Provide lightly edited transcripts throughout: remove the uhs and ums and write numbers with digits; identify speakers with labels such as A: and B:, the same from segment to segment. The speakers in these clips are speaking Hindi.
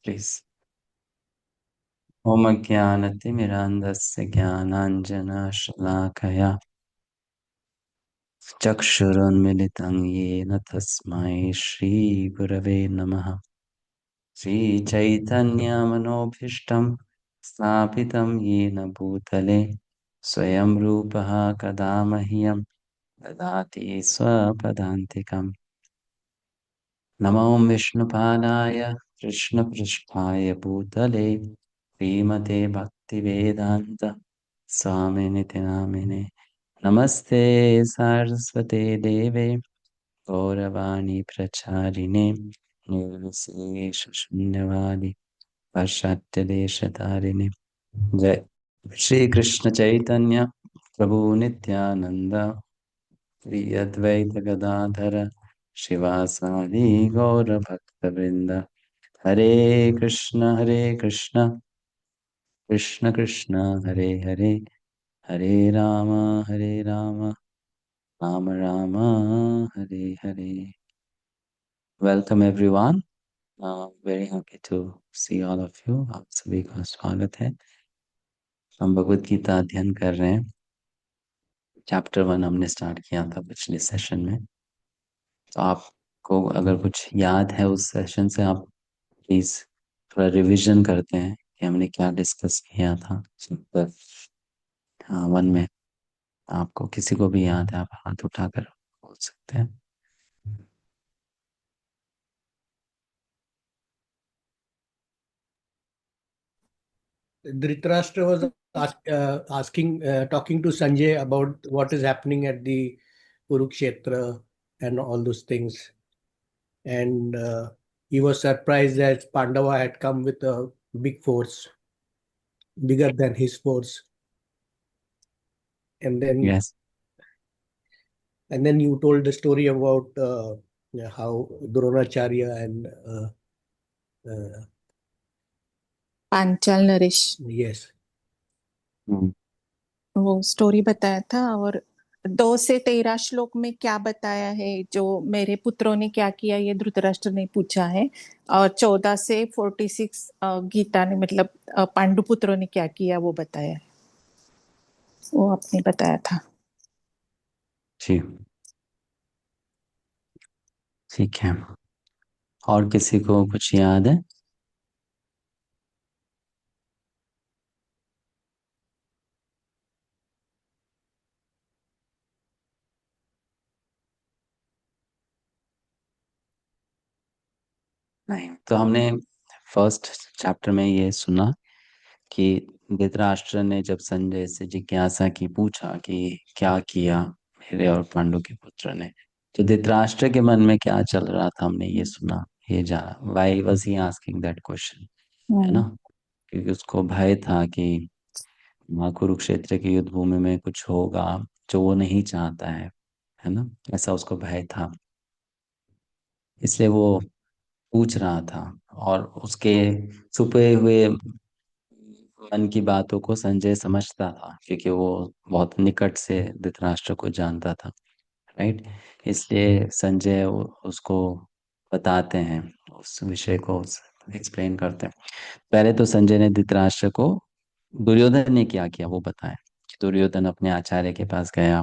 A: प्लीज। ओम अज्ञानतिमिरान्धस्य ज्ञानाञ्जनशलाकया चक्षुरुन्मिलितं येन तस्मै श्रीगुरवे नमः। श्रीचैतन्यमनोभीष्टं स्थापितं येन भूतले स्वयं रूपः कदा मह्यं ददाति स्वपदान्तिकम्। नमो विष्णुपादाय कृष्णपृष्ठाय भूतले श्रीमते भक्तिवेदान्त स्वामिनिति नामिने। नमस्ते सारस्वते देवे गौरवाणी प्रचारिणे निर्विशेषशून्यवादी पाश्चात्यदेशतारिणे। जय श्री कृष्ण चैतन्य प्रभु नित्यानंद श्री अद्वैत गदाधर शिवासादि गौर भक्तवृंद। Hare Krishna Krishna Krishna Hare Hare, Hare Ram Ram Ram Hare Hare. Welcome everyone, very happy to see all of you. आप सभी का स्वागत है। हम भगवत गीता अध्ययन कर रहे हैं। चैप्टर 1 हमने स्टार्ट किया था पिछले सेशन में। तो आपको अगर कुछ याद है उस सेशन से, आप प्लीज थोड़ा रिवीजन करते हैं कि हमने क्या डिस्कस किया था चैप्टर 1 में। आपको किसी को भी याद है, आप हाथ उठाकर बोल सकते हैं।
B: Dhritarashtra was talking to Sanjay about what is happening at the Kurukshetra and all those things. And he was surprised that Pandava had come with a big force, bigger than his force. And then,
A: Yes.
B: and then you told the story about how Dronacharya and
C: Panchal Naresh,
B: yes,
C: वो स्टोरी बताया था। और 2 से 13 श्लोक में क्या बताया है, जो मेरे पुत्रों ने क्या किया, ये धृतराष्ट्र ने पूछा है। और 14 से 46 गीता ने, मतलब पांडु पुत्रों ने क्या किया वो बताया है। वो आपने बताया था।
A: जी, ठीक है। और किसी को कुछ याद है? नहीं। तो हमने फर्स्ट चैप्टर में ये सुना कि धृतराष्ट्र ने जब संजय से जिज्ञासा की, पूछा कि क्या किया मेरे और पांडु के पुत्र ने, तो धृतराष्ट्र के मन में क्या चल रहा था हमने ये सुना, ये जाना। Why was he asking that question, है ना? क्योंकि उसको भय था कि वहाँ कुरुक्षेत्र की युद्ध भूमि में कुछ होगा जो वो नहीं चाहता है ना? ऐसा उसको भय था, इसलिए वो पूछ रहा था। और उसके छुपे हुए मन की बातों को संजय समझता था, क्योंकि वो बहुत निकट से धृतराष्ट्र को जानता था, राइट? इसलिए संजय उसको बताते हैं, उस विषय को एक्सप्लेन करते हैं। पहले तो संजय ने धृतराष्ट्र को दुर्योधन ने क्या किया वो बताया। दुर्योधन अपने आचार्य के पास गया,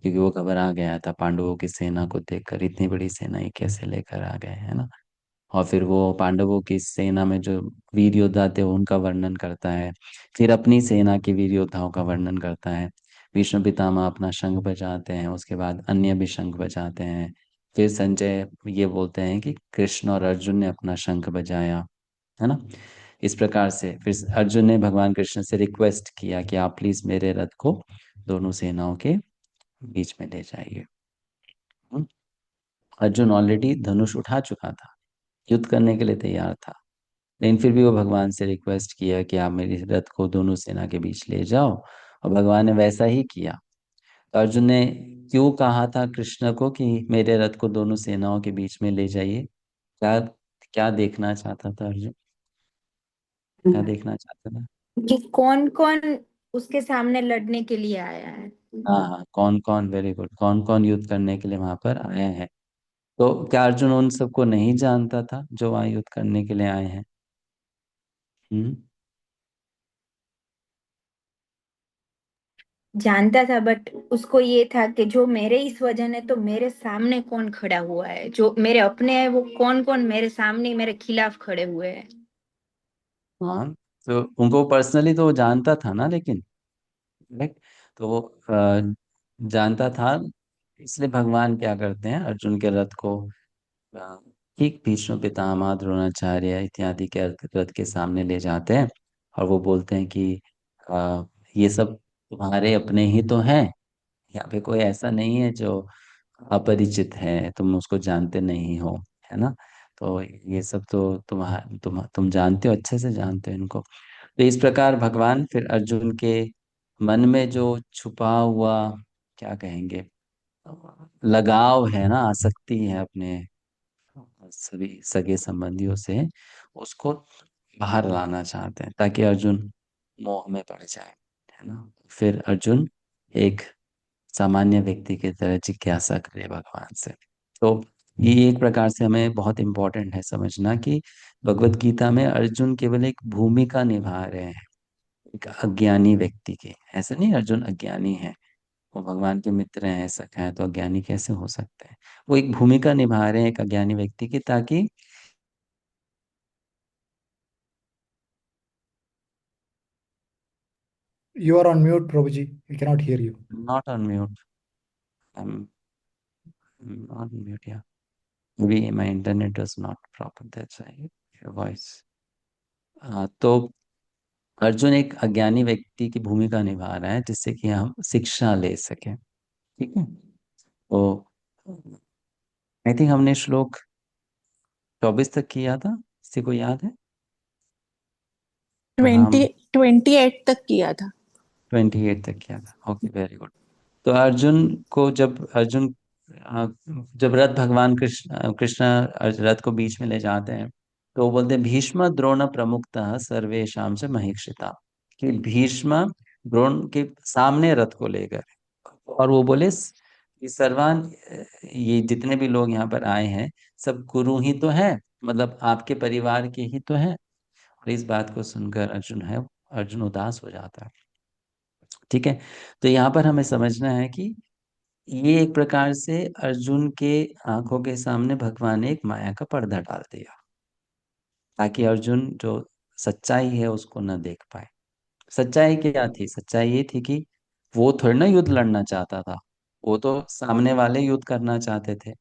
A: क्योंकि वो घबरा गया था पांडवों की सेना को देखकर। इतनी बड़ी सेना ये कैसे लेकर आ गए, है ना? और फिर वो पांडवों की सेना में जो वीर योद्धा थे उनका वर्णन करता है, फिर अपनी सेना के वीर योद्धाओं का वर्णन करता है। भीष्म पितामह अपना शंख बजाते हैं, उसके बाद अन्य भी शंख बजाते हैं। फिर संजय ये बोलते हैं कि कृष्ण और अर्जुन ने अपना शंख बजाया, है ना? इस प्रकार से फिर अर्जुन ने भगवान कृष्ण से रिक्वेस्ट किया कि आप प्लीज मेरे रथ को दोनों सेनाओं के बीच में ले जाइए। अर्जुन ऑलरेडी धनुष उठा चुका था, युद्ध करने के लिए तैयार था, लेकिन फिर भी वो भगवान से रिक्वेस्ट किया कि आप मेरे रथ को दोनों सेना के बीच ले जाओ, और भगवान ने वैसा ही किया। तो अर्जुन ने क्यों कहा था कृष्ण को कि मेरे रथ को दोनों सेनाओं के बीच में ले जाइए? क्या क्या देखना चाहता था अर्जुन? क्या देखना चाहता था?
D: कि कौन कौन उसके सामने लड़ने के लिए आया है।
A: हाँ हाँ, कौन कौन, वेरी गुड, कौन कौन युद्ध करने के लिए वहां पर आए हैं। तो क्या अर्जुन उन सबको नहीं जानता था जो वहां युद्ध करने के लिए आए हैं? हम्म।
D: जानता था, बट उसको ये था कि जो मेरे इस वजन है तो मेरे सामने कौन खड़ा हुआ है, जो मेरे अपने हैं वो कौन कौन मेरे सामने मेरे खिलाफ खड़े हुए हैं।
A: हाँ, तो उनको पर्सनली तो वो जानता था ना, लेकिन राइट, तो वो जानता था। इसलिए भगवान क्या करते हैं, अर्जुन के रथ को अ, ठीक भीष्म पितामह द्रोणाचार्य इत्यादि के रथ के सामने ले जाते हैं, और वो बोलते हैं कि ये सब तुम्हारे अपने ही तो हैं, यहाँ पे कोई ऐसा नहीं है जो अपरिचित है, तुम उसको जानते नहीं हो, है ना। तो ये सब तो तुम जानते हो, अच्छे से जानते हो इनको। तो इस प्रकार भगवान फिर अर्जुन के मन में जो छुपा हुआ, क्या कहेंगे, लगाव है ना, आसक्ति है अपने सभी सगे संबंधियों से, उसको बाहर लाना चाहते हैं ताकि अर्जुन मोह में पड़ जाए, है ना। फिर अर्जुन एक सामान्य व्यक्ति की तरह जिज्ञासा करे भगवान से। तो ये एक प्रकार से हमें बहुत इम्पोर्टेंट है समझना कि भगवत गीता में अर्जुन केवल एक भूमिका निभा रहे हैं, एक अज्ञानी व्यक्ति की। ऐसा नहीं अर्जुन अज्ञानी है, वो भगवान के मित्र हैं, सखा हैं, तो अज्ञानी कैसे हो सकते हैं। वो एक भूमिका निभा रहे हैं एक अज्ञानी व्यक्ति की, ताकि
E: You are on mute, Prabhuji. We cannot hear you.
A: Not on mute, I am not mute, या maybe my internet was not proper, that's why your voice। तो अर्जुन एक अज्ञानी व्यक्ति की भूमिका निभा रहा है, जिससे कि हम शिक्षा ले सकें, ठीक है। तो आई थिंक हमने श्लोक 24 तक किया था, किसी को याद है। वरना हम
C: 28 तक किया था।
A: 28 तक किया था, ओके, वेरी गुड। तो अर्जुन को जब अर्जुन अ, जब रथ भगवान कृष्ण रथ को बीच में ले जाते हैं, तो वो बोलते हैं भीष्म द्रोण प्रमुखतः सर्वेशम से महीक्षिता, कि भीष्म द्रोण के सामने रथ को ले गए, और वो बोले कि सर्वान, ये जितने भी लोग यहाँ पर आए हैं सब गुरु ही तो है, मतलब आपके परिवार के ही तो है। और इस बात को सुनकर अर्जुन उदास हो जाता है, ठीक है। तो यहाँ पर हमें समझना है कि ये एक प्रकार से अर्जुन के आंखों के सामने भगवान ने एक माया का पर्दा डाल दिया, ताकि अर्जुन जो सच्चाई है उसको न देख पाए। सच्चाई क्या थी, सच्चाई ये थी कि वो थोड़ी ना युद्ध लड़ना चाहता था, वो तो सामने वाले युद्ध करना चाहते थे,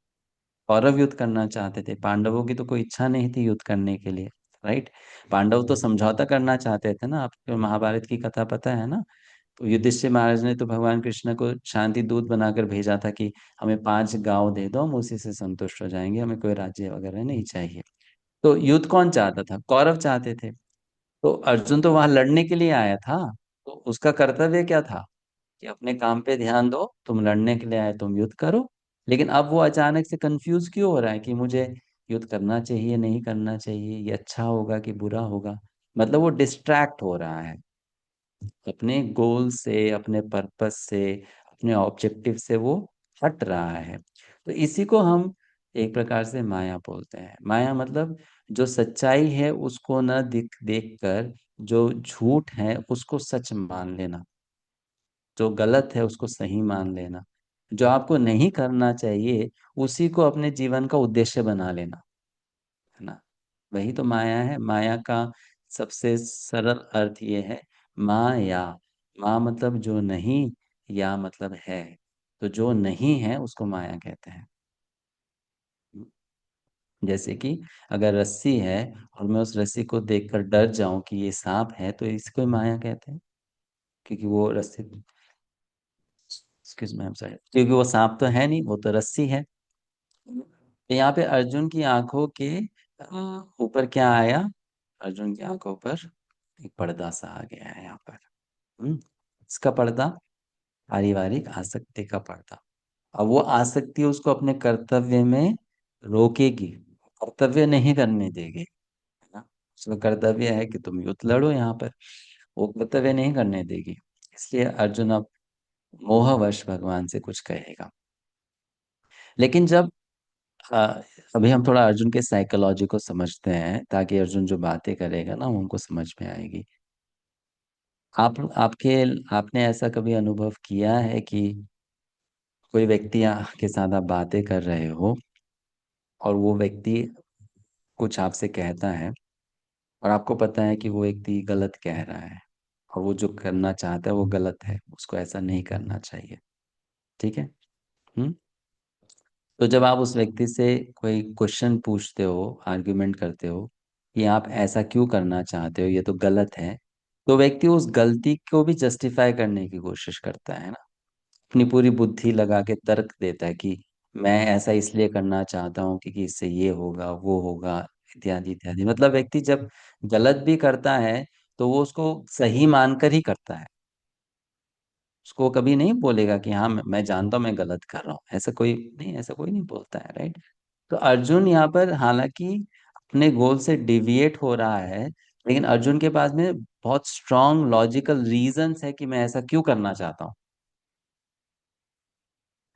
A: कौरव युद्ध करना चाहते थे। पांडवों की तो कोई इच्छा नहीं थी युद्ध करने के लिए, राइट। पांडव तो समझौता करना चाहते थे ना, आपको महाभारत की कथा पता है ना। तो युधिष्ठिर महाराज ने तो भगवान कृष्ण को शांति दूत बनाकर भेजा था कि हमें 5 गांव दे दो, हम उसी से संतुष्ट हो जाएंगे, हमें कोई राज्य वगैरह नहीं चाहिए। तो युद्ध कौन चाहता था, कौरव चाहते थे। तो अर्जुन तो वहां लड़ने के लिए आया था, तो उसका कर्तव्य क्या था कि अपने काम पे ध्यान दो, तुम लड़ने के लिए आए, तुम युद्ध करो। लेकिन अब वो अचानक से कंफ्यूज क्यों हो रहा है कि मुझे युद्ध करना चाहिए नहीं करना चाहिए, ये अच्छा होगा कि बुरा होगा। मतलब वो डिस्ट्रैक्ट हो रहा है अपने गोल से, अपने पर्पस से, अपने ऑब्जेक्टिव से वो हट रहा है। तो इसी को हम एक प्रकार से माया बोलते हैं। माया मतलब जो सच्चाई है उसको न देख कर जो झूठ है उसको सच मान लेना, जो गलत है उसको सही मान लेना, जो आपको नहीं करना चाहिए उसी को अपने जीवन का उद्देश्य बना लेना, है ना। वही तो माया है। माया का सबसे सरल अर्थ ये है, माया। माँ मतलब जो नहीं, या मतलब है। तो जो नहीं है उसको माया कहते हैं। जैसे कि अगर रस्सी है और मैं उस रस्सी को देखकर डर जाऊं कि ये सांप है, तो इसको ही माया कहते हैं, क्योंकि वो रस्सी, excuse me, I am sorry, क्योंकि वो सांप तो है नहीं, वो तो रस्सी है। तो यहाँ पे अर्जुन की आंखों के ऊपर क्या आया, अर्जुन की आंखों पर एक पर्दा सा आ गया है यहाँ पर। इसका पर्दा, पारिवारिक आसक्ति का पर्दा। अब वो आसक्ति उसको अपने कर्तव्य में रोकेगी, कर्तव्य नहीं करने देगी, है ना। उसका कर्तव्य है कि तुम युद्ध लड़ो यहाँ पर, वो कर्तव्य नहीं करने देगी। इसलिए अर्जुन अब मोहवश भगवान से कुछ कहेगा। लेकिन जब अभी हम थोड़ा अर्जुन के साइकोलॉजी को समझते हैं, ताकि अर्जुन जो बातें करेगा ना वो हमको समझ में आएगी। आपने ऐसा कभी अनुभव किया है कि कोई व्यक्ति के साथ आप बातें कर रहे हो और वो व्यक्ति कुछ आपसे कहता है और आपको पता है कि वो व्यक्ति गलत कह रहा है और वो जो करना चाहता है वो गलत है, उसको ऐसा नहीं करना चाहिए, ठीक है? हम्म। तो जब आप उस व्यक्ति से कोई क्वेश्चन पूछते हो, आर्ग्यूमेंट करते हो कि आप ऐसा क्यों करना चाहते हो, ये तो गलत है, तो व्यक्ति उस गलती को भी जस्टिफाई करने की कोशिश करता है ना, अपनी पूरी बुद्धि लगा के तर्क देता है कि मैं ऐसा इसलिए करना चाहता हूँ क्योंकि इससे ये होगा वो होगा, इत्यादि इत्यादि। मतलब व्यक्ति जब गलत भी करता है तो वो उसको सही मानकर ही करता है, उसको कभी नहीं बोलेगा कि हाँ मैं जानता हूँ मैं गलत कर रहा हूँ, ऐसा कोई नहीं बोलता है, राइट? तो अर्जुन यहाँ पर हालांकि अपने गोल से डिविएट हो रहा है, लेकिन अर्जुन के पास में बहुत स्ट्रांग लॉजिकल रीजंस है कि मैं ऐसा क्यों करना चाहता हूँ,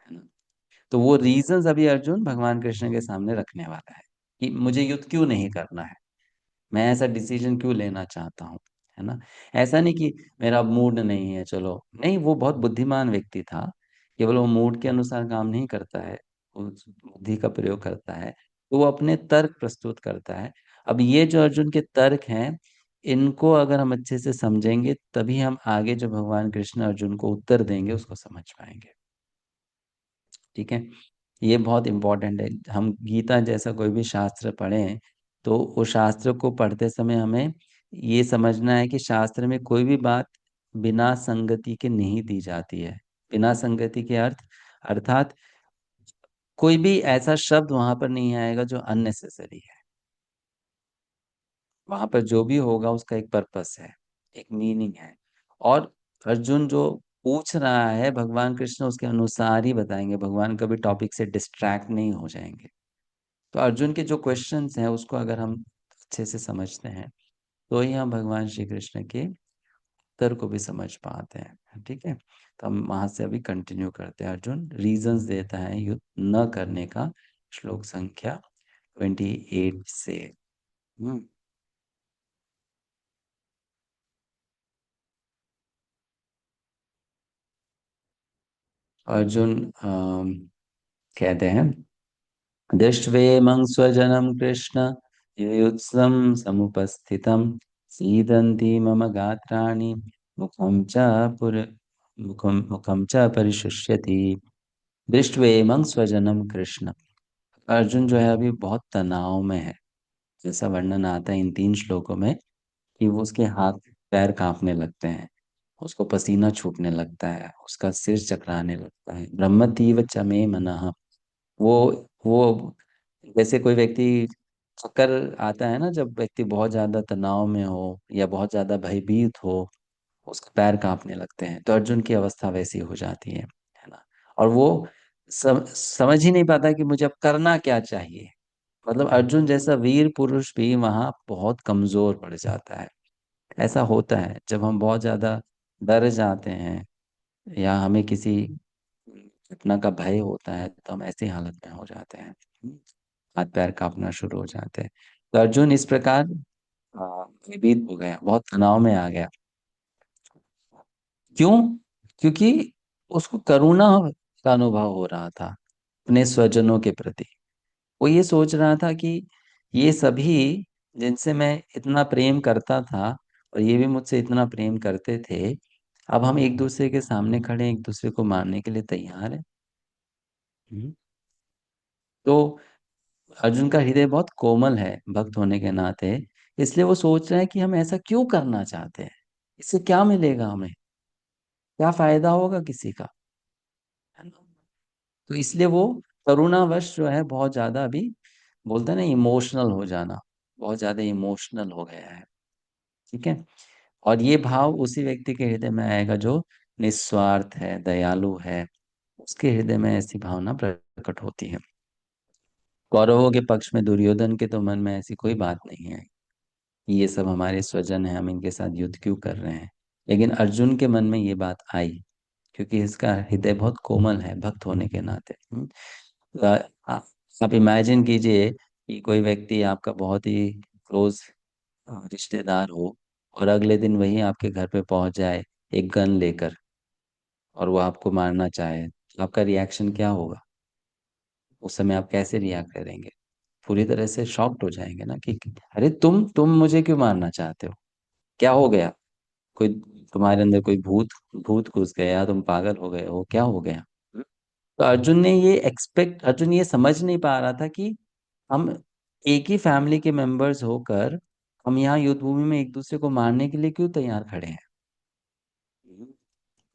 A: है ना? तो वो रीजंस अभी अर्जुन भगवान कृष्ण के सामने रखने वाला है कि मुझे युद्ध क्यों नहीं करना है, मैं ऐसा डिसीजन क्यों लेना चाहता हूँ, है ना? ऐसा नहीं कि मेरा मूड नहीं है, चलो नहीं, वो बहुत बुद्धिमान व्यक्ति था, केवल वो मूड के अनुसार काम नहीं करता है, वो बुद्धि का प्रयोग करता है, तो वो अपने तर्क प्रस्तुत करता है। अब ये जो अर्जुन के तर्क हैं, इनको अगर हम अच्छे से समझेंगे तभी हम आगे जो भगवान कृष्ण अर्जुन को उत्तर देंगे उसको समझ पाएंगे, ठीक है? ये बहुत इंपॉर्टेंट है। हम गीता जैसा कोई भी शास्त्र पढ़ें तो उस शास्त्र को पढ़ते समय हमें ये समझना है कि शास्त्र में कोई भी बात बिना संगति के नहीं दी जाती है। बिना संगति के अर्थात कोई भी ऐसा शब्द वहां पर नहीं आएगा जो अननेसेसरी है। वहां पर जो भी होगा उसका एक पर्पस है, एक मीनिंग है। और अर्जुन जो पूछ रहा है भगवान कृष्ण उसके अनुसार ही बताएंगे, भगवान कभी टॉपिक से डिस्ट्रैक्ट नहीं हो जाएंगे। तो अर्जुन के जो क्वेश्चंस हैं उसको अगर हम अच्छे से समझते हैं तो ही हम भगवान श्री कृष्ण के उत्तर को भी समझ पाते हैं, ठीक है? तो हम वहां से अभी कंटिन्यू करते हैं। अर्जुन रीजंस देता है युद्ध न करने का, श्लोक संख्या 28 से। हम्म। अर्जुन कहते हैं, दृष्ट्वेमं स्वजनं कृष्ण युयुत्सं समुपस्थितं सीदन्ति मम गात्राणि मुखं च पुर मुखं च परिशुष्यति। दृष्ट्वेमं स्वजनं कृष्ण। अर्जुन जो है अभी बहुत तनाव में है, जैसा वर्णन आता है इन 3 श्लोकों में कि वो उसके हाथ पैर कांपने लगते हैं, उसको पसीना छूटने लगता है, उसका सिर चकराने लगता है। ब्रह्मतीव च मे मनः। वो वो जैसे कोई व्यक्ति चक्कर आता है ना, जब व्यक्ति बहुत ज्यादा तनाव में हो या बहुत ज्यादा भयभीत हो, उसके पैर कांपने लगते हैं, तो अर्जुन की अवस्था वैसी हो जाती है ना? और वो समझ ही नहीं पाता कि मुझे अब करना क्या चाहिए। मतलब अर्जुन जैसा वीर पुरुष भी वहां बहुत कमजोर पड़ जाता है। ऐसा होता है जब हम बहुत ज्यादा डर जाते हैं या हमें किसी घटना का भय होता है तो हम ऐसी हालत में हो जाते हैं, हाथ पैर कांपना शुरू हो जाते हैं। तो अर्जुन इस प्रकार भयभीत हो गया, बहुत तनाव में आ गया। क्यों? क्योंकि उसको करुणा का अनुभव हो रहा था अपने स्वजनों के प्रति। वो ये सोच रहा था कि ये सभी जिनसे मैं इतना प्रेम करता था और ये भी मुझसे इतना प्रेम करते थे, अब हम एक दूसरे के सामने खड़े हैं, एक दूसरे को मारने के लिए तैयार है। हम्म। तो अर्जुन का हृदय बहुत कोमल है भक्त होने के नाते, इसलिए वो सोच रहा है कि हम ऐसा क्यों करना चाहते हैं, इससे क्या मिलेगा हमें, क्या फायदा होगा किसी का, है ना? तो इसलिए वो करुणावश जो है बहुत ज्यादा अभी, बोलते हैं ना इमोशनल हो जाना, बहुत ज्यादा इमोशनल हो गया है, ठीक है? और ये भाव उसी व्यक्ति के हृदय में आएगा जो निस्वार्थ है, दयालु है, उसके हृदय में ऐसी भावना प्रकट होती है। कौरवों के पक्ष में दुर्योधन के तो मन में ऐसी कोई बात नहीं है, ये सब हमारे स्वजन है, हम इनके साथ युद्ध क्यों कर रहे हैं। लेकिन अर्जुन के मन में ये बात आई क्योंकि इसका हृदय बहुत कोमल है भक्त होने के नाते। आ- आप इमेजिन कीजिए कि कोई व्यक्ति आपका बहुत ही क्लोज रिश्तेदार हो और अगले दिन वही आपके घर पे पहुंच जाए एक गन लेकर और वो आपको मारना चाहे, तो आपका रिएक्शन क्या होगा? उस समय आप कैसे रिएक्ट करेंगे? पूरी तरह से शॉक्ड हो जाएंगे ना कि अरे तुम मुझे क्यों मारना चाहते हो? क्या हो गया? कोई तुम्हारे अंदर कोई भूत भूत घुस गया, तुम पागल हो गए हो, क्या हो गया? तो अर्जुन ये समझ नहीं पा रहा था कि हम एक ही फैमिली के मेंबर्स होकर हम यहाँ युद्ध भूमि में एक दूसरे को मारने के लिए क्यों तैयार खड़े हैं?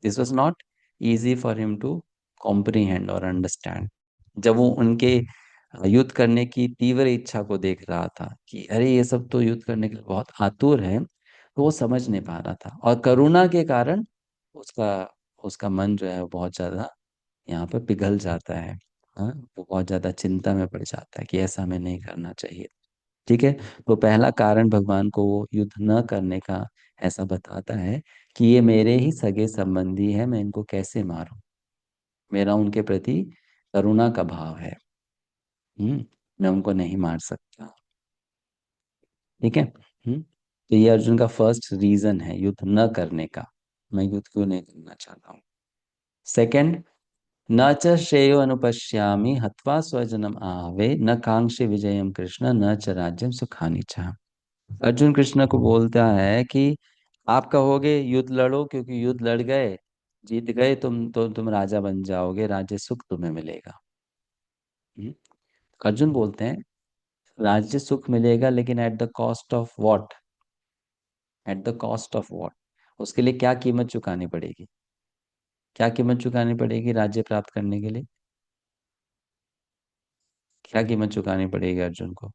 A: This was not easy for him to comprehend और अंडरस्टैंड। जब वो उनके युद्ध करने की तीव्र इच्छा को देख रहा था कि अरे ये सब तो युद्ध करने के लिए बहुत आतुर है, तो वो समझ नहीं पा रहा था। और करुणा के कारण उसका उसका मन जो है वो बहुत ज्यादा यहाँ पर पिघल जाता है। हाँ, वो बहुत ज्यादा चिंता में पड़ जाता है कि ऐसा हमें नहीं करना चाहिए। ठीक है। तो पहला कारण भगवान को वो युद्ध न करने का ऐसा बताता है कि ये मेरे ही सगे संबंधी है, मैं इनको कैसे मारूं? मेरा उनके प्रति करुणा का भाव है। मैं उनको नहीं मार सकता। ठीक है। तो ये अर्जुन का फर्स्ट रीजन है युद्ध न करने का। मैं युद्ध क्यों नहीं करना चाहता हूँ। सेकंड, न च श्रेयो अनुपश्यामि हत्वा स्वजनम आवे न कांक्षे विजयम कृष्ण न च राज्यम सुखानि च। अर्जुन कृष्ण को बोलता है कि आप कहोगे युद्ध लड़ो, क्योंकि युद्ध लड़ गए, जीत गए तुम राजा बन जाओगे, राज्य सुख तुम्हें मिलेगा। हम्म? अर्जुन बोलते हैं राज्य सुख मिलेगा, लेकिन at the cost of what? At the cost of what? उसके लिए क्या कीमत चुकानी पड़ेगी? क्या कीमत चुकानी पड़ेगी राज्य प्राप्त करने के लिए? क्या कीमत चुकानी पड़ेगी अर्जुन को?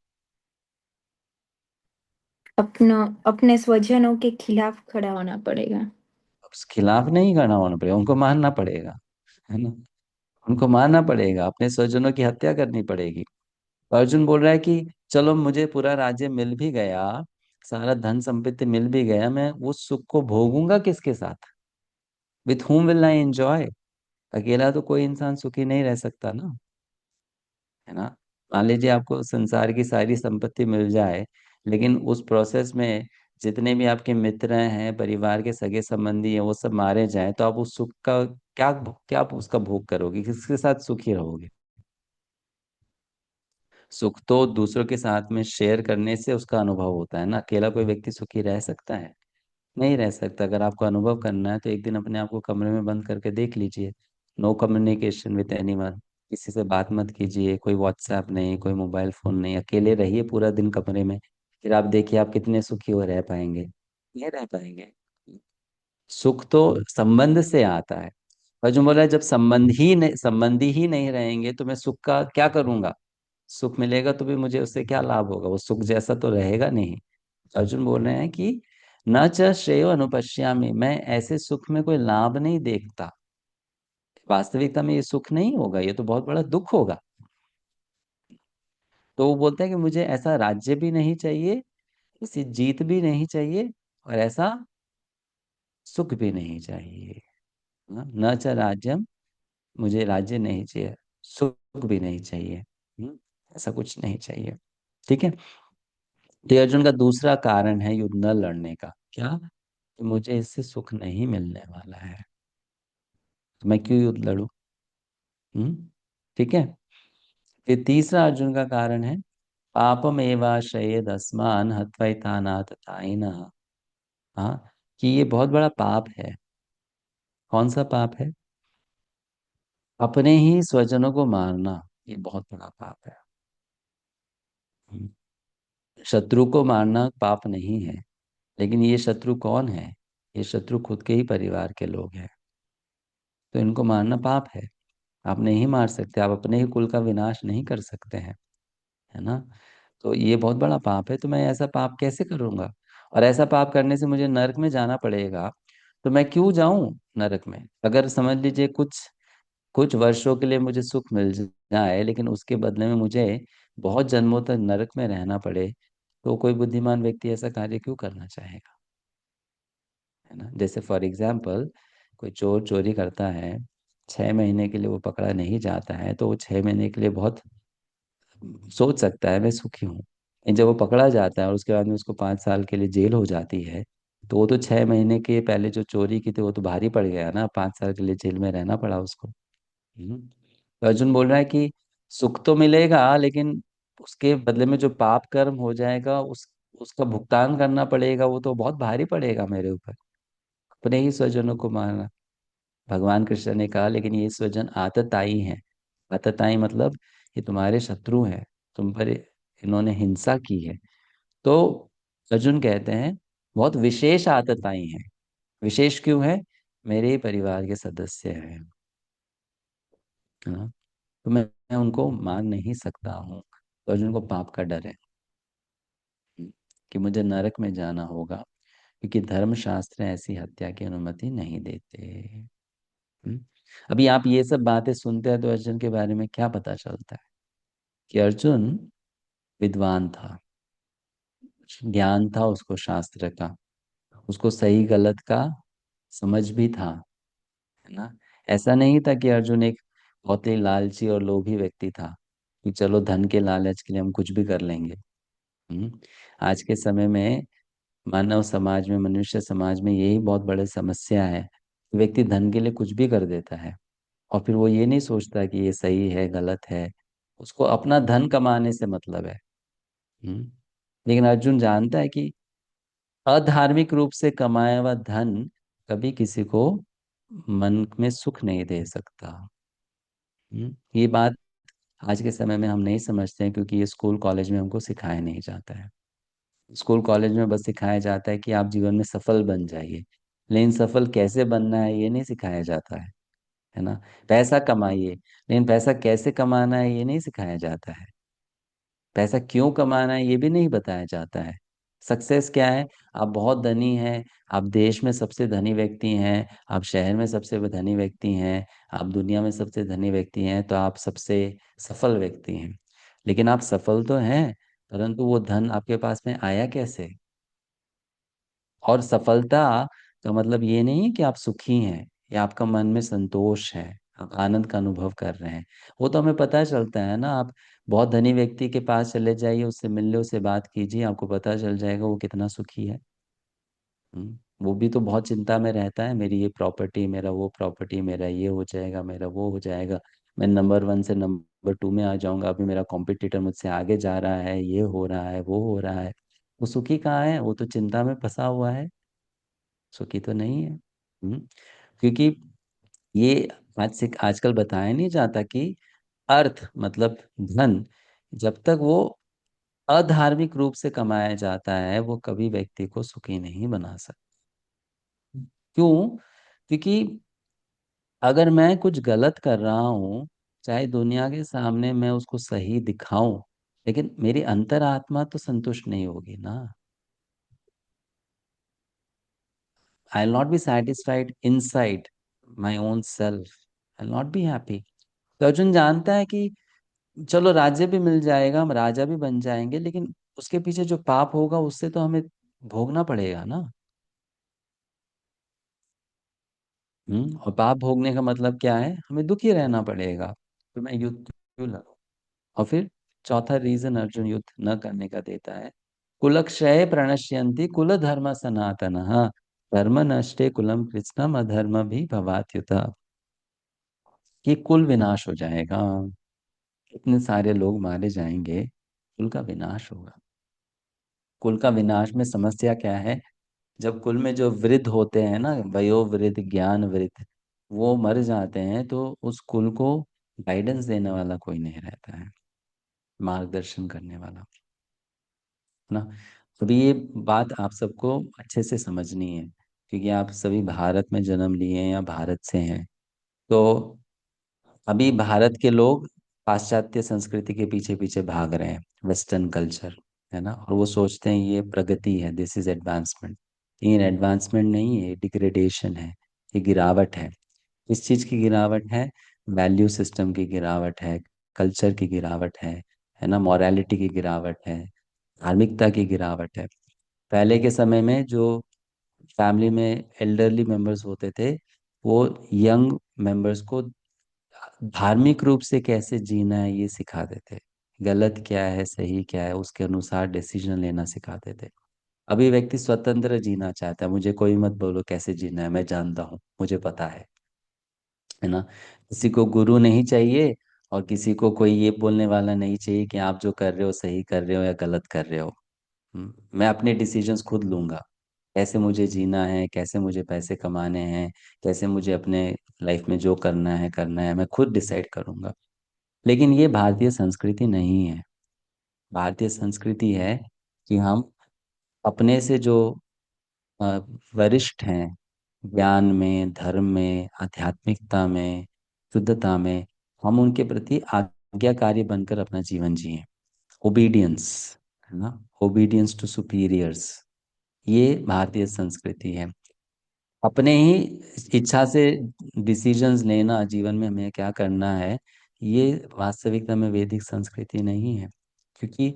D: अपना अपने स्वजनों के खिलाफ खड़ा होना पड़ेगा।
A: उसके खिलाफ नहीं करना होना पड़ेगा, उनको मारना पड़ेगा, है ना? उनको मारना पड़ेगा, अपने स्वजनों की हत्या करनी पड़ेगी। अर्जुन बोल रहा है कि चलो मुझे पूरा राज्य मिल भी गया, सारा धन संपत्ति मिल भी गया, मैं उस सुख को भोगूंगा किसके साथ? With whom will I enjoy? अकेला तो कोई इंसान सुखी नहीं रह सकता ना, है ना? मान लीजिए आपको संसार की सारी संपत्ति मिल जाए, लेकिन उस प्रोसेस में जितने भी आपके मित्र हैं, परिवार के सगे संबंधी हैं, वो सब मारे जाएं, तो आप उस सुख का क्या क्या आप उसका भोग करोगे? किसके साथ सुखी रहोगे? सुख तो दूसरों के साथ में शेयर करने से उसका अनुभव होता है ना। अकेला कोई व्यक्ति सुखी रह सकता है? नहीं रह सकता। अगर आपको अनुभव करना है तो एक दिन अपने आप को कमरे में बंद करके देख लीजिए। No communication with anyone. किसी से बात मत कीजिए, कोई व्हाट्सएप नहीं, कोई मोबाइल फोन नहीं, अकेले रहिए पूरा दिन कमरे में। फिर आप देखिए आप कितने सुखी हो रह पाएंगे? नहीं रह पाएंगे। सुख तो संबंध से आता है। और जो बोला है, जब संबंधी ही नहीं रहेंगे तो मैं सुख का क्या करूंगा? सुख मिलेगा तो भी मुझे उससे क्या लाभ होगा? वो सुख जैसा तो रहेगा नहीं। अर्जुन बोल रहे हैं कि न च श्रेयो अनुपश्यामि, मैं ऐसे सुख में कोई लाभ नहीं देखता। वास्तविकता में ये सुख नहीं होगा, ये तो बहुत बड़ा दुख होगा। तो वो बोलता है कि मुझे ऐसा राज्य भी नहीं चाहिए, ऐसी जीत भी नहीं चाहिए, और ऐसा सुख भी नहीं चाहिए। न च राज्यम, मुझे राज्य नहीं चाहिए, सुख भी नहीं चाहिए। ऐसा कुछ नहीं चाहिए। ठीक है। तो ये अर्जुन का दूसरा कारण है युद्ध न लड़ने का। क्या? कि मुझे इससे सुख नहीं मिलने वाला है, तो मैं क्यों युद्ध लड़ूं? हम्म। ठीक है। फिर तीसरा अर्जुन का कारण है पापम एवाश्रयेद अस्मान् हत्वैतानाथ ताइनः। हाँ, कि ये बहुत बड़ा पाप है। कौन सा पाप है? अपने ही स्वजनों को मारना, ये बहुत बड़ा पाप है। हम्म। शत्रु को मारना पाप नहीं है, लेकिन ये शत्रु कौन है? ये शत्रु खुद के ही परिवार के लोग हैं। तो इनको मारना पाप है। आप नहीं मार सकते, आप अपने ही कुल का विनाश नहीं कर सकते हैं, है ना? तो ये बहुत बड़ा पाप है, तो मैं ऐसा पाप कैसे करूंगा? और ऐसा पाप करने से मुझे नरक में जाना पड़ेगा, तो मैं क्यों जाऊं नरक में? अगर समझ लीजिए कुछ कुछ वर्षों के लिए मुझे सुख मिल जाए, लेकिन उसके बदले में मुझे बहुत जन्मों तक नरक में रहना पड़े, तो कोई बुद्धिमान व्यक्ति ऐसा कार्य क्यों करना चाहेगा? है ना? जैसे फॉर एग्जाम्पल, कोई चोर चोरी करता है, 6 महीने के लिए वो पकड़ा नहीं जाता है, तो वो 6 महीने के लिए बहुत सोच सकता है मैं सुखी हूँ। लेकिन जब वो पकड़ा जाता है और उसके बाद में उसको 5 साल के लिए जेल हो जाती है, तो वो तो 6 महीने के पहले जो चोरी की थी वो तो भारी पड़ गया ना, 5 साल के लिए जेल में रहना पड़ा उसको। तो अर्जुन बोल रहा है कि सुख तो मिलेगा, लेकिन उसके बदले में जो पाप कर्म हो जाएगा उसका भुगतान करना पड़ेगा, वो तो बहुत भारी पड़ेगा मेरे ऊपर। अपने ही स्वजनों को मारना। भगवान कृष्ण ने कहा लेकिन ये स्वजन आतताई हैं। आतताई मतलब ये तुम्हारे शत्रु हैं, तुम पर इन्होंने हिंसा की है। तो अर्जुन कहते हैं बहुत विशेष आतताई हैं। विशेष क्यों है? मेरे ही परिवार के सदस्य हैं, है ना। तो मैं उनको मान नहीं सकता हूँ। तो अर्जुन को पाप का डर है कि मुझे नरक में जाना होगा, क्योंकि धर्मशास्त्र ऐसी हत्या की अनुमति नहीं देते। हम्म। अभी आप ये सब बातें सुनते हैं तो अर्जुन के बारे में क्या पता चलता है? कि अर्जुन विद्वान था, ज्ञान था उसको शास्त्र का, उसको सही गलत का समझ भी था, है ना। ऐसा नहीं था कि अर्जुन एक बहुत ही लालची और लोभी व्यक्ति था कि चलो धन के लालच के लिए हम कुछ भी कर लेंगे। हम्म। आज के समय में मानव समाज में, मनुष्य समाज में यही बहुत बड़ी समस्या है कि व्यक्ति धन के लिए कुछ भी कर देता है और फिर वो ये नहीं सोचता कि ये सही है गलत है, उसको अपना धन कमाने से मतलब है। हम्म। लेकिन अर्जुन जानता है कि अधार्मिक रूप से कमाया हुआ धन कभी किसी को मन में सुख नहीं दे सकता। ये बात आज के समय में हम नहीं समझते हैं, क्योंकि ये स्कूल कॉलेज में हमको सिखाया नहीं जाता है। स्कूल कॉलेज में बस सिखाया जाता है कि आप जीवन में सफल बन जाइए, लेकिन सफल कैसे बनना है ये नहीं सिखाया जाता है ना। पैसा कमाइए, लेकिन पैसा कैसे कमाना है ये नहीं सिखाया जाता है। पैसा क्यों कमाना है ये भी नहीं बताया जाता है। सक्सेस क्या है? आप बहुत धनी हैं, आप देश में सबसे धनी व्यक्ति हैं, आप शहर में सबसे धनी व्यक्ति हैं, आप दुनिया में सबसे धनी व्यक्ति हैं, तो आप सबसे सफल व्यक्ति हैं। लेकिन आप सफल तो हैं, परंतु वो धन आपके पास में आया कैसे? और सफलता का मतलब ये नहीं है कि आप सुखी हैं या आपका मन में संतोष है, आप आनंद का अनुभव कर रहे हैं। वो तो हमें पता चलता है ना। आप बहुत धनी व्यक्ति के पास चले जाइए, उससे मिल लो, उससे बात कीजिए, आपको पता चल जाएगा वो कितना सुखी है। वो भी तो बहुत चिंता में रहता है, मेरी ये प्रॉपर्टी, मेरा वो प्रॉपर्टी, मेरा ये हो जाएगा, मेरा वो हो जाएगा, मैं नंबर 1 से नंबर 2 में आ जाऊंगा, अभी मेरा कॉम्पिटिटर मुझसे आगे जा रहा है, ये हो रहा है, वो हो रहा है। वो सुखी कहाँ है? वो तो चिंता में फंसा हुआ है, सुखी तो नहीं है। क्योंकि ये आजकल बताया नहीं जाता कि अर्थ मतलब धन, जब तक वो अधार्मिक रूप से कमाया जाता है वो कभी व्यक्ति को सुखी नहीं बना सकता। क्यों? क्योंकि अगर मैं कुछ गलत कर रहा हूँ, चाहे दुनिया के सामने मैं उसको सही दिखाऊं, लेकिन मेरी अंतरात्मा तो संतुष्ट नहीं होगी ना। I will not be satisfied inside my own self, I will not be happy. तो अर्जुन जानता है कि चलो राज्य भी मिल जाएगा, हम राजा भी बन जाएंगे, लेकिन उसके पीछे जो पाप होगा उससे तो हमें भोगना पड़ेगा ना। और पाप भोगने का मतलब क्या है? हमें दुखी रहना पड़ेगा। तो मैं युद्ध क्यों लड़ूं? और फिर चौथा रीजन अर्जुन युद्ध न करने का देता है, कुलक्षय प्रणश्यन्ति कुल धर्म सनातन, धर्म नष्टे कुलम कृत्स्नम अधर्म भी भवात्युत। कि कुल विनाश हो जाएगा, इतने सारे लोग मारे जाएंगे, कुल का विनाश होगा। कुल का विनाश में समस्या क्या है? जब कुल में जो वृद्ध होते हैं ना, वयोवृद्ध ज्ञान वृद्ध, वो मर जाते हैं तो उस कुल को गाइडेंस देने वाला कोई नहीं रहता है, मार्गदर्शन करने वाला, है ना। अभी ये बात आप सबको अच्छे से समझनी है, क्योंकि आप सभी भारत में जन्म लिए हैं या भारत से हैं। तो अभी भारत के लोग पाश्चात्य संस्कृति के पीछे पीछे भाग रहे हैं, वेस्टर्न कल्चर, है ना। और वो सोचते हैं ये प्रगति है, दिस इज एडवांसमेंट। लेकिन एडवांसमेंट नहीं है, डिग्रेडेशन है, ये गिरावट है। इस चीज की गिरावट है, वैल्यू सिस्टम की गिरावट है, कल्चर की गिरावट है ना, मॉरालिटी की गिरावट है, धार्मिकता की गिरावट है। पहले के समय में जो फैमिली में एल्डरली मेंबर्स होते थे, वो यंग मेंबर्स को धार्मिक रूप से कैसे जीना है ये सिखा देते, गलत क्या है सही क्या है उसके अनुसार डिसीजन लेना सिखाते थे। अभी व्यक्ति स्वतंत्र जीना चाहता है, मुझे कोई मत बोलो कैसे जीना है, मैं जानता हूँ, मुझे पता है ना। किसी को गुरु नहीं चाहिए, और किसी को कोई ये बोलने वाला नहीं चाहिए कि आप जो कर रहे हो सही कर रहे हो या गलत कर रहे हो। मैं अपने डिसीजंस खुद लूंगा, कैसे मुझे जीना है, कैसे मुझे पैसे कमाने हैं, कैसे मुझे अपने लाइफ में जो करना है मैं खुद डिसाइड करूंगा। लेकिन ये भारतीय संस्कृति नहीं है। भारतीय संस्कृति है कि हम अपने से जो अ, वरिष्ठ हैं, ज्ञान में, धर्म में, आध्यात्मिकता में, शुद्धता में, हम उनके प्रति आज्ञाकारी बनकर अपना जीवन जिएं। ओबीडियंस, है ना, ओबीडियंस टू सुपीरियर्स, ये भारतीय संस्कृति है। अपने ही इच्छा से डिसीजंस लेना जीवन में हमें क्या करना है, ये वास्तविकता में वैदिक संस्कृति नहीं है। क्योंकि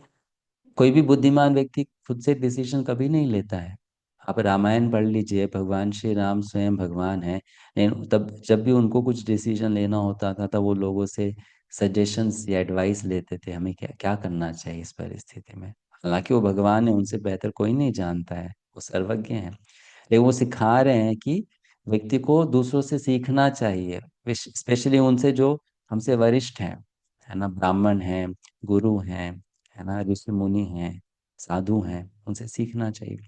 A: कोई भी बुद्धिमान व्यक्ति खुद से डिसीजन कभी नहीं लेता है। आप रामायण पढ़ लीजिए, भगवान श्री राम स्वयं भगवान है, लेकिन तब जब भी उनको कुछ डिसीजन लेना होता था तब वो लोगों से सजेशंस या एडवाइस लेते थे, हमें क्या क्या करना चाहिए इस परिस्थिति में। हालांकि वो भगवान है, उनसे बेहतर कोई नहीं जानता है, वो सर्वज्ञ है। लेकिन वो सिखा रहे हैं कि व्यक्ति को दूसरों से सीखना चाहिए, स्पेशली उनसे जो हमसे वरिष्ठ हैं, है ना, ब्राह्मण हैं, गुरु हैं, है ना, ऋषि मुनि हैं, साधु हैं, उनसे सीखना चाहिए।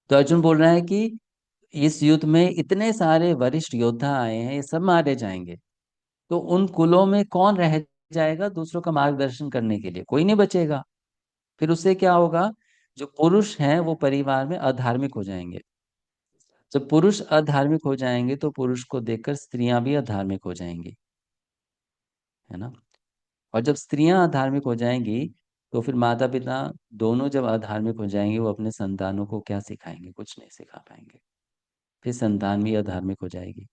A: तो अर्जुन बोल रहा है कि इस युद्ध में इतने सारे वरिष्ठ योद्धा आए हैं, ये सब मारे जाएंगे, तो उन कुलों में कौन रह जाएगा दूसरों का मार्गदर्शन करने के लिए? कोई नहीं बचेगा। फिर उससे क्या होगा? जो पुरुष हैं वो परिवार में अधार्मिक हो जाएंगे। जब पुरुष अधार्मिक हो जाएंगे तो पुरुष को देखकर स्त्रियां भी अधार्मिक हो जाएंगी, है ना। और जब स्त्रियां अधार्मिक हो जाएंगी तो फिर माता पिता दोनों जब अधार्मिक हो जाएंगे, वो अपने संतानों को क्या सिखाएंगे? कुछ नहीं सिखा पाएंगे। फिर संतान भी अधार्मिक हो जाएगी।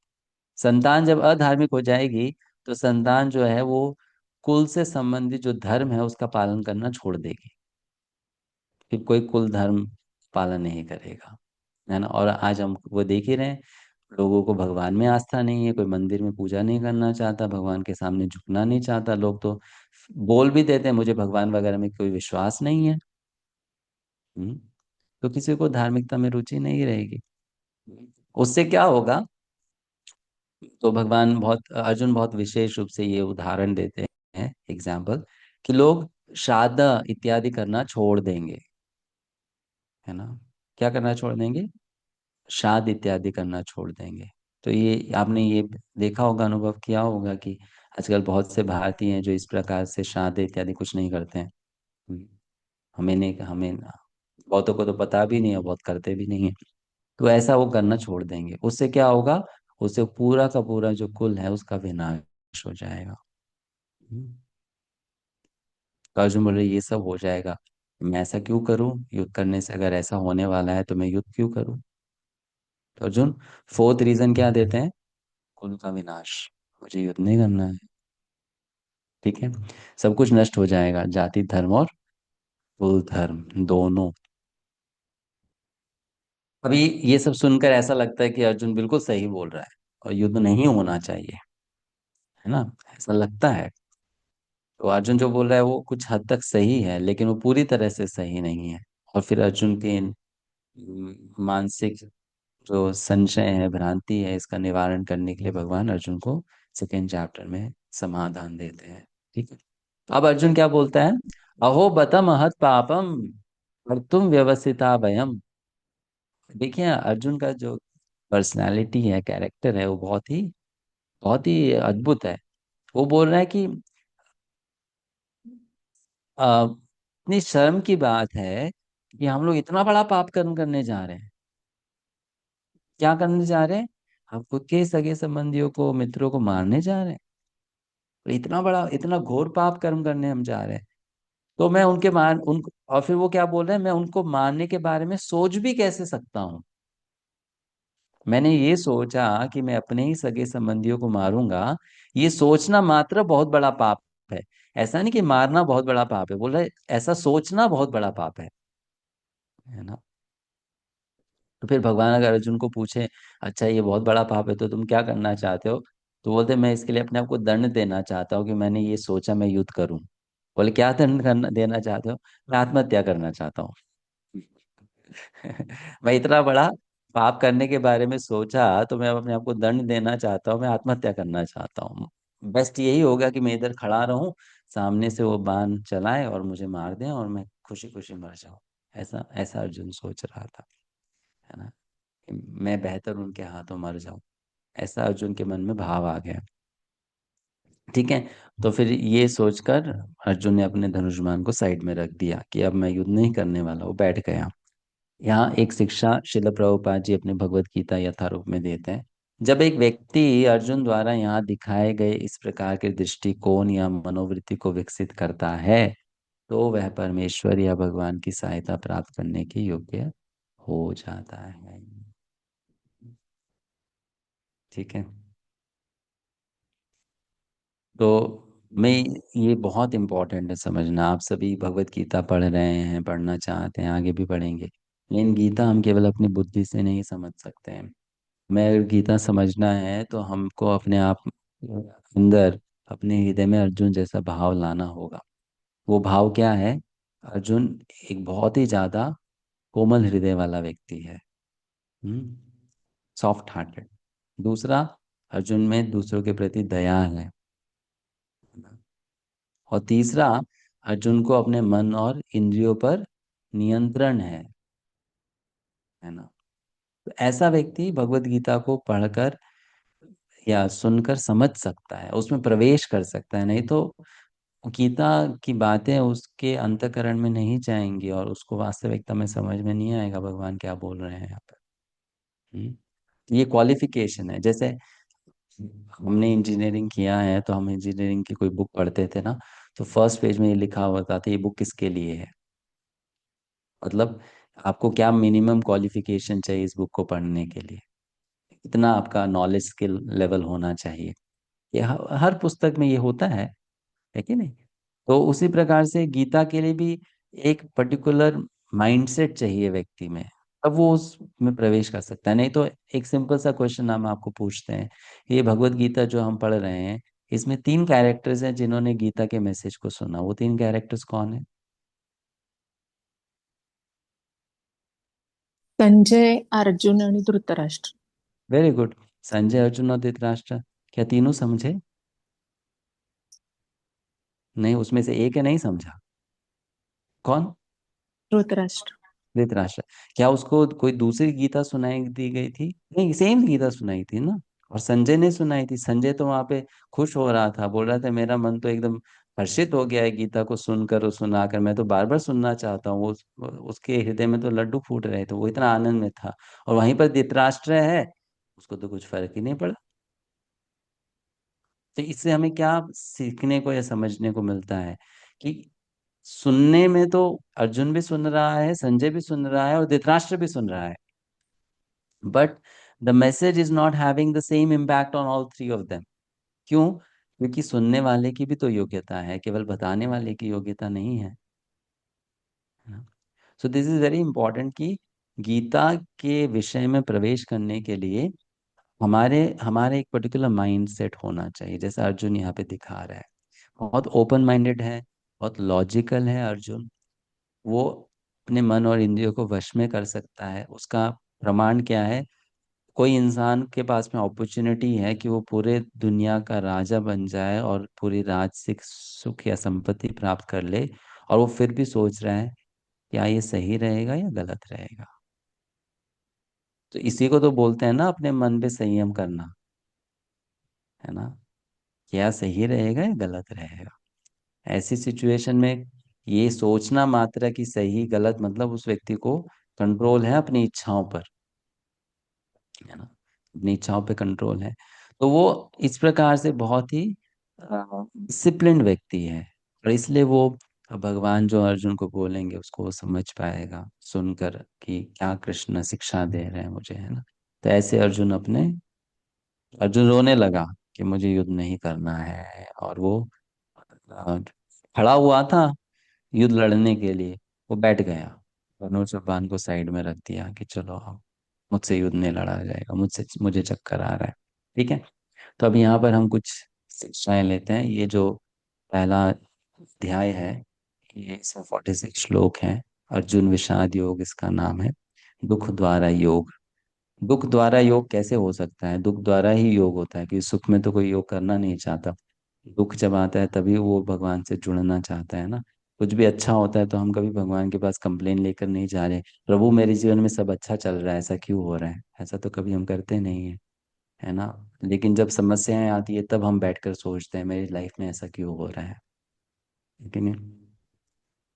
A: संतान जब अधार्मिक हो जाएगी तो संतान जो है वो कुल से संबंधित जो धर्म है उसका पालन करना छोड़ देगी। फिर कोई कुल धर्म पालन नहीं करेगा, है ना। और आज हम वो देख ही रहे हैं, लोगों को भगवान में आस्था नहीं है, कोई मंदिर में पूजा नहीं करना चाहता, भगवान के सामने झुकना नहीं चाहता। लोग तो बोल भी देते हैं मुझे भगवान वगैरह में कोई विश्वास नहीं है। हम्म, तो किसी को धार्मिकता में रुचि नहीं रहेगी। उससे क्या होगा? तो भगवान बहुत, अर्जुन बहुत विशेष रूप से ये उदाहरण देते हैं, एग्जाम्पल, कि लोग श्राद्ध इत्यादि करना छोड़ देंगे, है ना। क्या करना छोड़ देंगे? श्राद्ध इत्यादि करना छोड़ देंगे। तो ये आपने ये देखा होगा, अनुभव किया होगा कि आजकल बहुत से भारतीय हैं जो इस प्रकार से श्राद्ध इत्यादि कुछ नहीं करते हैं। हम्म, हमें नहीं, हमें बहुतों को तो पता भी नहीं है, बहुत करते भी नहीं है। तो ऐसा वो करना छोड़ देंगे, उससे क्या होगा? उससे पूरा का पूरा जो कुल है उसका विनाश हो जाएगा। हम्म, तो अर्जुन बोले ये सब हो जाएगा, मैं ऐसा क्यों करूं? युद्ध करने से अगर ऐसा होने वाला है तो मैं युद्ध क्यों करूं? तो अर्जुन फोर्थ रीजन क्या देते हैं? कुल का विनाश, मुझे युद्ध नहीं करना है। ठीक है, सब कुछ नष्ट हो जाएगा, जाति धर्म और कुल धर्म दोनों। अभी ये सब सुनकर ऐसा लगता है कि अर्जुन बिल्कुल सही बोल रहा है और युद्ध नहीं होना चाहिए, है ना, ऐसा लगता है। तो अर्जुन जो बोल रहा है वो कुछ हद तक सही है, लेकिन वो पूरी तरह से सही नहीं है। और फिर अर्जुन के मानसिक जो संशय है, भ्रांति है, इसका निवारण करने के लिए भगवान अर्जुन को सेकेंड चैप्टर में समाधान देते हैं। ठीक है, अब अर्जुन क्या बोलता है? अहो बतम महत पापम और तुम व्यवस्थिता वयम। देखिए अर्जुन का जो पर्सनालिटी है, कैरेक्टर है, वो बहुत ही अद्भुत है। वो बोल रहा है कि इतनी शर्म की बात है कि हम लोग इतना बड़ा पाप कर्म करने जा रहे हैं। क्या करने जा रहे हैं? हम खुद के सगे संबंधियों को, मित्रों को मारने जा रहे हैं। तो इतना बड़ा, इतना घोर पाप कर्म करने हम जा रहे हैं। तो मैं उनके मान उन और फिर वो क्या बोल रहे हैं, मैं उनको मारने के बारे में सोच भी कैसे सकता हूँ? मैंने ये सोचा कि मैं अपने ही सगे संबंधियों को मारूंगा, ये सोचना मात्र बहुत बड़ा पाप है। ऐसा नहीं कि मारना बहुत बड़ा पाप है, बोल रहे ऐसा सोचना बहुत बड़ा पाप है ना। तो फिर भगवान अगर अर्जुन को पूछे, अच्छा ये बहुत बड़ा पाप है तो तुम क्या करना चाहते हो? तो बोलते मैं इसके लिए अपने आप को दंड देना चाहता हूँ कि मैंने ये सोचा मैं युद्ध करूं। बोले क्या दंड करना देना चाहते हो? मैं आत्महत्या करना चाहता हूँ। मैं इतना बड़ा पाप करने के बारे में सोचा तो मैं अपने आप को दंड देना चाहता हूँ, मैं आत्महत्या करना चाहता हूँ। बेस्ट यही होगा कि मैं इधर खड़ा रहूं, सामने से वो बाण चलाए और मुझे मार दें और मैं खुशी खुशी मर जाऊं। ऐसा ऐसा अर्जुन सोच रहा था, है ना, कि मैं बेहतर उनके हाथों मर जाऊं। ऐसा अर्जुन के मन में भाव आ गया। ठीक है। तो फिर ये सोचकर अर्जुन ने अपने धनुष्मान को साइड में रख दिया कि अब मैं युद्ध नहीं करने वाला, वो बैठ गया। यहाँ एक शिक्षा शिल प्रभुपाद जी अपने भगवत गीता यथारूप में देते हैं। जब एक व्यक्ति अर्जुन द्वारा यहाँ दिखाए गए इस प्रकार के दृष्टिकोण या मनोवृत्ति को विकसित करता है तो वह परमेश्वर या भगवान की सहायता प्राप्त करने के योग्य हो जाता है। ठीक है। तो मैं, ये बहुत इम्पोर्टेंट है समझना। आप सभी भगवत गीता पढ़ रहे हैं, पढ़ना चाहते हैं, आगे भी पढ़ेंगे, लेकिन गीता हम केवल अपनी बुद्धि से नहीं समझ सकते हैं। हमें अगर गीता समझना है तो हमको अपने आप अंदर, अपने हृदय में अर्जुन जैसा भाव लाना होगा। वो भाव क्या है? अर्जुन एक बहुत ही ज्यादा कोमल हृदय वाला व्यक्ति है, सॉफ्ट हार्टेड। दूसरा, अर्जुन में दूसरों के प्रति दया है। और तीसरा, अर्जुन को अपने मन और इंद्रियों पर नियंत्रण है ना। तो ऐसा व्यक्ति भगवत गीता को पढ़कर या सुनकर समझ सकता है, उसमें प्रवेश कर सकता है। नहीं तो गीता की बातें उसके अंतःकरण में नहीं जाएंगी और उसको वास्तविकता में समझ में नहीं आएगा भगवान क्या बोल रहे हैं यहाँ पर। ये क्वालिफिकेशन है। जैसे हमने इंजीनियरिंग किया है तो हम इंजीनियरिंग की कोई बुक पढ़ते थे ना, तो फर्स्ट पेज में ये लिखा होता था ये बुक किसके लिए है। मतलब आपको क्या मिनिमम क्वालिफिकेशन चाहिए इस बुक को पढ़ने के लिए, इतना आपका नॉलेज स्किल लेवल होना चाहिए। ये हर पुस्तक में ये होता है कि नहीं? तो उसी प्रकार से गीता के लिए भी एक पर्टिकुलर माइंडसेट चाहिए व्यक्ति में, तब वो उसमें प्रवेश कर सकता है। नहीं तो एक सिंपल सा क्वेश्चन हम आपको पूछते हैं, ये भगवत गीता जो हम पढ़ रहे हैं, इसमें 3 कैरेक्टर्स हैं जिन्होंने गीता के मैसेज को सुना, वो 3 कैरेक्टर्स कौन है?
C: संजय, अर्जुन आणि धृतराष्ट्र।
A: Very good. संजय, अर्जुन और धृतराष्ट्र। क्या तीनों समझे? नहीं, उसमें से एक है नहीं समझा। कौन?
C: धृतराष्ट्र।
A: धृतराष्ट्र। क्या उसको कोई दूसरी गीता सुनाई दी गई थी? नहीं, सेम गीता सुनाई थी ना। और संजय ने सुनाई थी। संजय तो वहां पे खुश हो रहा था, बोल रहा था मेरा मन तो एकदम हर्षित हो गया है गीता को सुनकर और सुनाकर, मैं तो बार बार सुनना चाहता हूँ। उसके हृदय में तो लड्डू फूट रहे थे, वो इतना आनंद में था। और वहीं पर धृतराष्ट्र है, उसको तो कुछ फर्क ही नहीं पड़ा। तो इससे हमें क्या सीखने को या समझने को मिलता है कि सुनने में तो अर्जुन भी सुन रहा है, संजय भी सुन रहा है और धृतराष्ट्र भी सुन रहा है, but the message is not having the same impact on all 3 of them. क्यों? क्योंकि सुनने वाले की भी तो योग्यता है, केवल बताने वाले की योग्यता नहीं है। So this is very important कि गीता के विषय में प्रवेश करने के लिए हमारे हमारे एक पर्टिकुलर माइंड सेट होना चाहिए, जैसा अर्जुन यहाँ पे दिखा रहा है। बहुत ओपन माइंडेड है, बहुत लॉजिकल है अर्जुन। वो अपने मन और इंद्रियों को वश में कर सकता है। उसका प्रमाण क्या है? कोई इंसान के पास में अपॉर्चुनिटी है कि वो पूरे दुनिया का राजा बन जाए और पूरी राजसिक सुख या संपत्ति प्राप्त कर ले, और वो फिर भी सोच रहा है क्या ये सही रहेगा या गलत रहेगा। तो इसी को तो बोलते हैं ना अपने मन पे संयम करना, है ना। क्या सही रहेगा या गलत रहेगा। ऐसी सिचुएशन में ये सोचना मात्र कि सही गलत, मतलब उस व्यक्ति को कंट्रोल है अपनी इच्छाओं पर, है ना, अपनी इच्छाओं पे कंट्रोल है। तो वो इस प्रकार से बहुत ही डिसिप्लिन्ड व्यक्ति है, और इसलिए वो भगवान जो अर्जुन को बोलेंगे उसको वो समझ पाएगा सुनकर कि क्या कृष्ण शिक्षा दे रहे हैं मुझे, है ना। तो ऐसे अर्जुन रोने लगा कि मुझे युद्ध नहीं करना है, और वो अ, खड़ा हुआ था युद्ध लड़ने के लिए, वो बैठ गया। धनुष और बाण को साइड में रख दिया कि चलो अब मुझसे युद्ध नहीं लड़ा जाएगा, मुझसे मुझे चक्कर आ रहा है। ठीक है। तो अब यहाँ पर हम कुछ शिक्षाएं लेते हैं। ये जो पहला अध्याय है। ये इसमें 46 श्लोक हैं। अर्जुन विषाद योग इसका नाम है। दुख द्वारा योग। दुख द्वारा योग कैसे हो सकता है? दुख द्वारा ही योग होता है, कि सुख में तो कोई योग करना नहीं चाहता। दुख जब आता है तभी वो भगवान से जुड़ना चाहता है ना। कुछ भी अच्छा होता है तो हम कभी भगवान के पास कंप्लेन लेकर नहीं जा रहे, प्रभु मेरे जीवन में सब अच्छा चल रहा है, ऐसा क्यों हो रहा है, ऐसा तो कभी हम करते नहीं है, है ना। लेकिन जब समस्याएं आती है तब हम बैठकर सोचते हैं मेरी लाइफ में ऐसा क्यों हो रहा है। लेकिन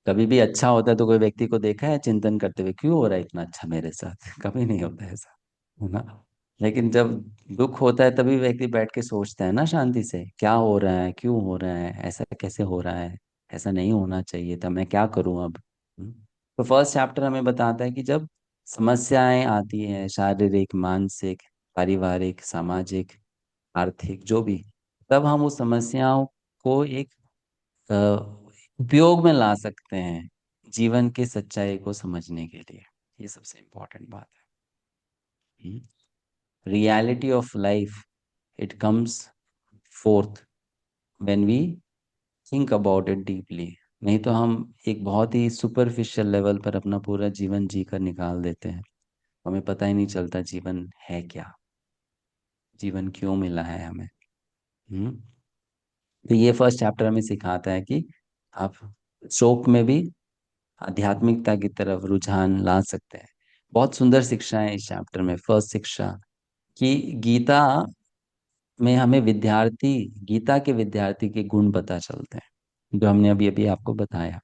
A: कभी भी अच्छा होता है तो कोई व्यक्ति को देखा है चिंतन करते हुए क्यों हो रहा है इतना अच्छा मेरे साथ? कभी नहीं होता है ऐसा, है ना। लेकिन जब दुख होता है तभी व्यक्ति बैठ के सोचता है ना शांति से, क्या हो रहा है, क्यों हो रहा है, ऐसा कैसे हो रहा है, ऐसा नहीं होना चाहिए था, मैं क्या करूं अब। हम्म? तो फर्स्ट चैप्टर हमें बताता है कि जब समस्याएं आती हैं, शारीरिक, मानसिक, पारिवारिक, सामाजिक, आर्थिक, जो भी, तब हम उस समस्याओं को एक अ, उपयोग में ला सकते हैं जीवन की सच्चाई को समझने के लिए। ये सबसे इम्पोर्टेंट बात है। Reality of life, it comes forth when we think about it deeply. नहीं तो हम एक बहुत ही सुपरफिशियल लेवल पर अपना पूरा जीवन जी कर निकाल देते हैं। हमें पता ही नहीं चलता जीवन है क्या, जीवन क्यों मिला है हमें। हम्म। तो ये फर्स्ट चैप्टर हमें सिखाता है कि आप शोक में भी आध्यात्मिकता की तरफ रुझान ला सकते हैं। बहुत सुंदर शिक्षा है इस चैप्टर में। फर्स्ट शिक्षा कि गीता में हमें विद्यार्थी, गीता के विद्यार्थी के गुण पता चलते हैं, जो हमने अभी अभी आपको बताया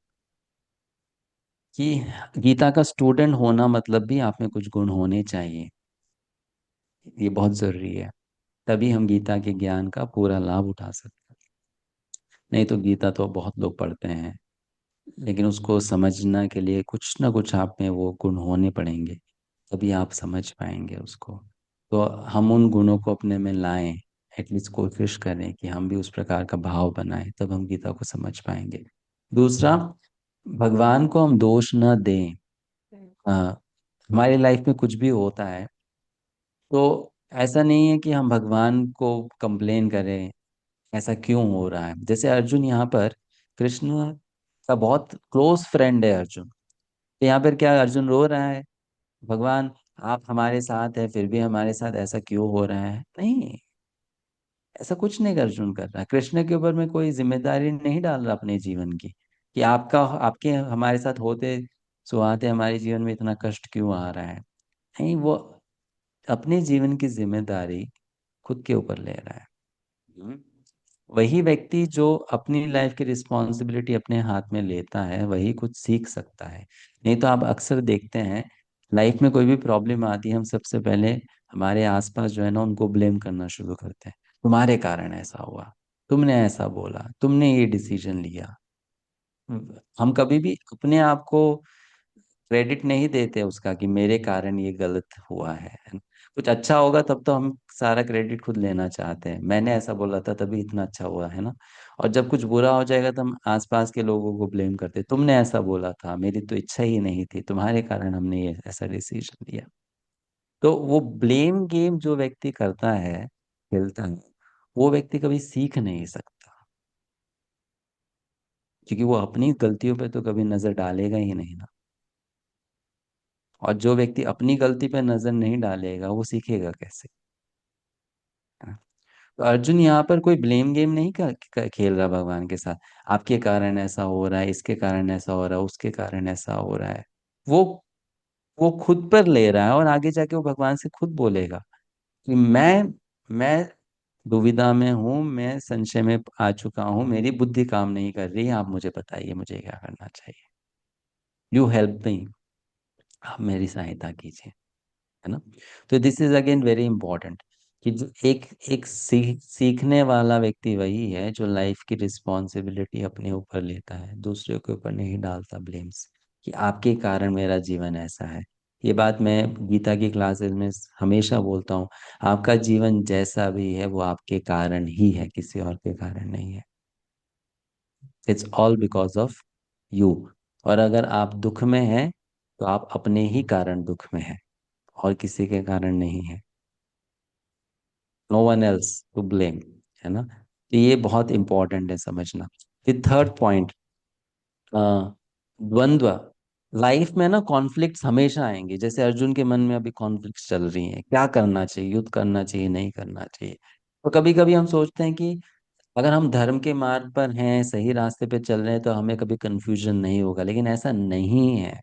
A: कि गीता का स्टूडेंट होना मतलब भी आप में कुछ गुण होने चाहिए। ये बहुत जरूरी है, तभी हम गीता के ज्ञान का पूरा लाभ उठा सकते हैं। नहीं तो गीता तो बहुत लोग पढ़ते हैं, लेकिन उसको समझने के लिए कुछ ना कुछ आप में वो गुण होने पड़ेंगे, तभी आप समझ पाएंगे उसको। तो हम उन गुणों को अपने में लाएं, एटलीस्ट कोशिश करें कि हम भी उस प्रकार का भाव बनाएं, तब हम गीता को समझ पाएंगे। दूसरा, भगवान को हम दोष न दें। हमारी लाइफ में कुछ भी होता है तो ऐसा नहीं है कि हम भगवान को कंप्लेन करें ऐसा क्यों हो रहा है। जैसे अर्जुन यहाँ पर, कृष्ण का बहुत क्लोज फ्रेंड है अर्जुन, तो यहाँ पर क्या अर्जुन रो रहा है, भगवान आप हमारे साथ है फिर भी हमारे साथ ऐसा क्यों हो रहा है? नहीं, ऐसा कुछ नहीं अर्जुन कर रहा। कृष्ण के ऊपर में कोई जिम्मेदारी नहीं डाल रहा अपने जीवन की, कि आपका आपके हमारे साथ होते सुहाते हमारे जीवन में इतना कष्ट क्यों आ रहा है। नहीं, वो अपने जीवन की जिम्मेदारी खुद के ऊपर ले रहा है। हम्म। वही व्यक्ति जो अपनी लाइफ की रिस्पॉन्सिबिलिटी अपने हाथ में लेता है वही कुछ सीख सकता है। नहीं तो आप अक्सर देखते हैं लाइफ में कोई भी प्रॉब्लम आती है, हम सबसे पहले हमारे आसपास जो है ना उनको ब्लेम करना शुरू करते हैं। तुम्हारे कारण ऐसा हुआ, तुमने ऐसा बोला, तुमने ये डिसीजन लिया। हम कभी भी अपने आप को क्रेडिट नहीं देते उसका कि मेरे कारण ये गलत हुआ है। कुछ अच्छा होगा तब तो हम सारा क्रेडिट खुद लेना चाहते हैं, मैंने ऐसा बोला था तभी इतना अच्छा हुआ, है ना। और जब कुछ बुरा हो जाएगा तो हम आसपास के लोगों को ब्लेम करते हैं, तुमने ऐसा बोला था, मेरी तो इच्छा ही नहीं थी, तुम्हारे कारण हमने ये ऐसा डिसीजन लिया। तो वो ब्लेम गेम जो व्यक्ति करता है, खेलता है, वो व्यक्ति कभी सीख नहीं सकता, क्योंकि वो अपनी गलतियों पे तो कभी नजर डालेगा ही नहीं ना। और जो व्यक्ति अपनी गलती पे नजर नहीं डालेगा वो सीखेगा कैसे, है ना? तो अर्जुन यहाँ पर कोई ब्लेम गेम नहीं खेल रहा भगवान के साथ, आपके कारण ऐसा हो रहा है, इसके कारण ऐसा हो रहा है, उसके कारण ऐसा हो रहा है। वो वो खुद पर ले रहा है, और आगे जाके वो भगवान से खुद बोलेगा कि मैं दुविधा में हूँ, मैं संशय में आ चुका हूँ, मेरी बुद्धि काम नहीं कर रही, आप मुझे बताइए मुझे क्या करना चाहिए। यू हेल्प मी, आप मेरी सहायता कीजिए, है ना। तो this is again very important कि जो एक एक सीखने वाला व्यक्ति वही है जो लाइफ की रिस्पॉन्सिबिलिटी अपने ऊपर लेता है, दूसरे के ऊपर नहीं डालता ब्लेम्स, कि आपके कारण मेरा जीवन ऐसा है। ये बात मैं गीता की क्लासेस में हमेशा बोलता हूँ, आपका जीवन जैसा भी है वो आपके कारण ही है, किसी और के कारण नहीं है। It's all because of you. और अगर आप दुख में हैं तो आप अपने ही कारण दुख में हैं, और किसी के कारण नहीं है। No one else to blame, है ना। तो ये बहुत इंपॉर्टेंट है समझना। थर्ड पॉइंट, द्वंद्व। लाइफ में ना कॉन्फ्लिक्ट्स हमेशा आएंगे। जैसे अर्जुन के मन में अभी कॉन्फ्लिक्ट्स चल रही हैं, क्या करना चाहिए, युद्ध करना चाहिए नहीं करना चाहिए। तो कभी कभी हम सोचते हैं कि अगर हम धर्म के मार्ग पर हैं, सही रास्ते पे चल रहे हैं, तो हमें कभी कंफ्यूजन नहीं होगा, लेकिन ऐसा नहीं है।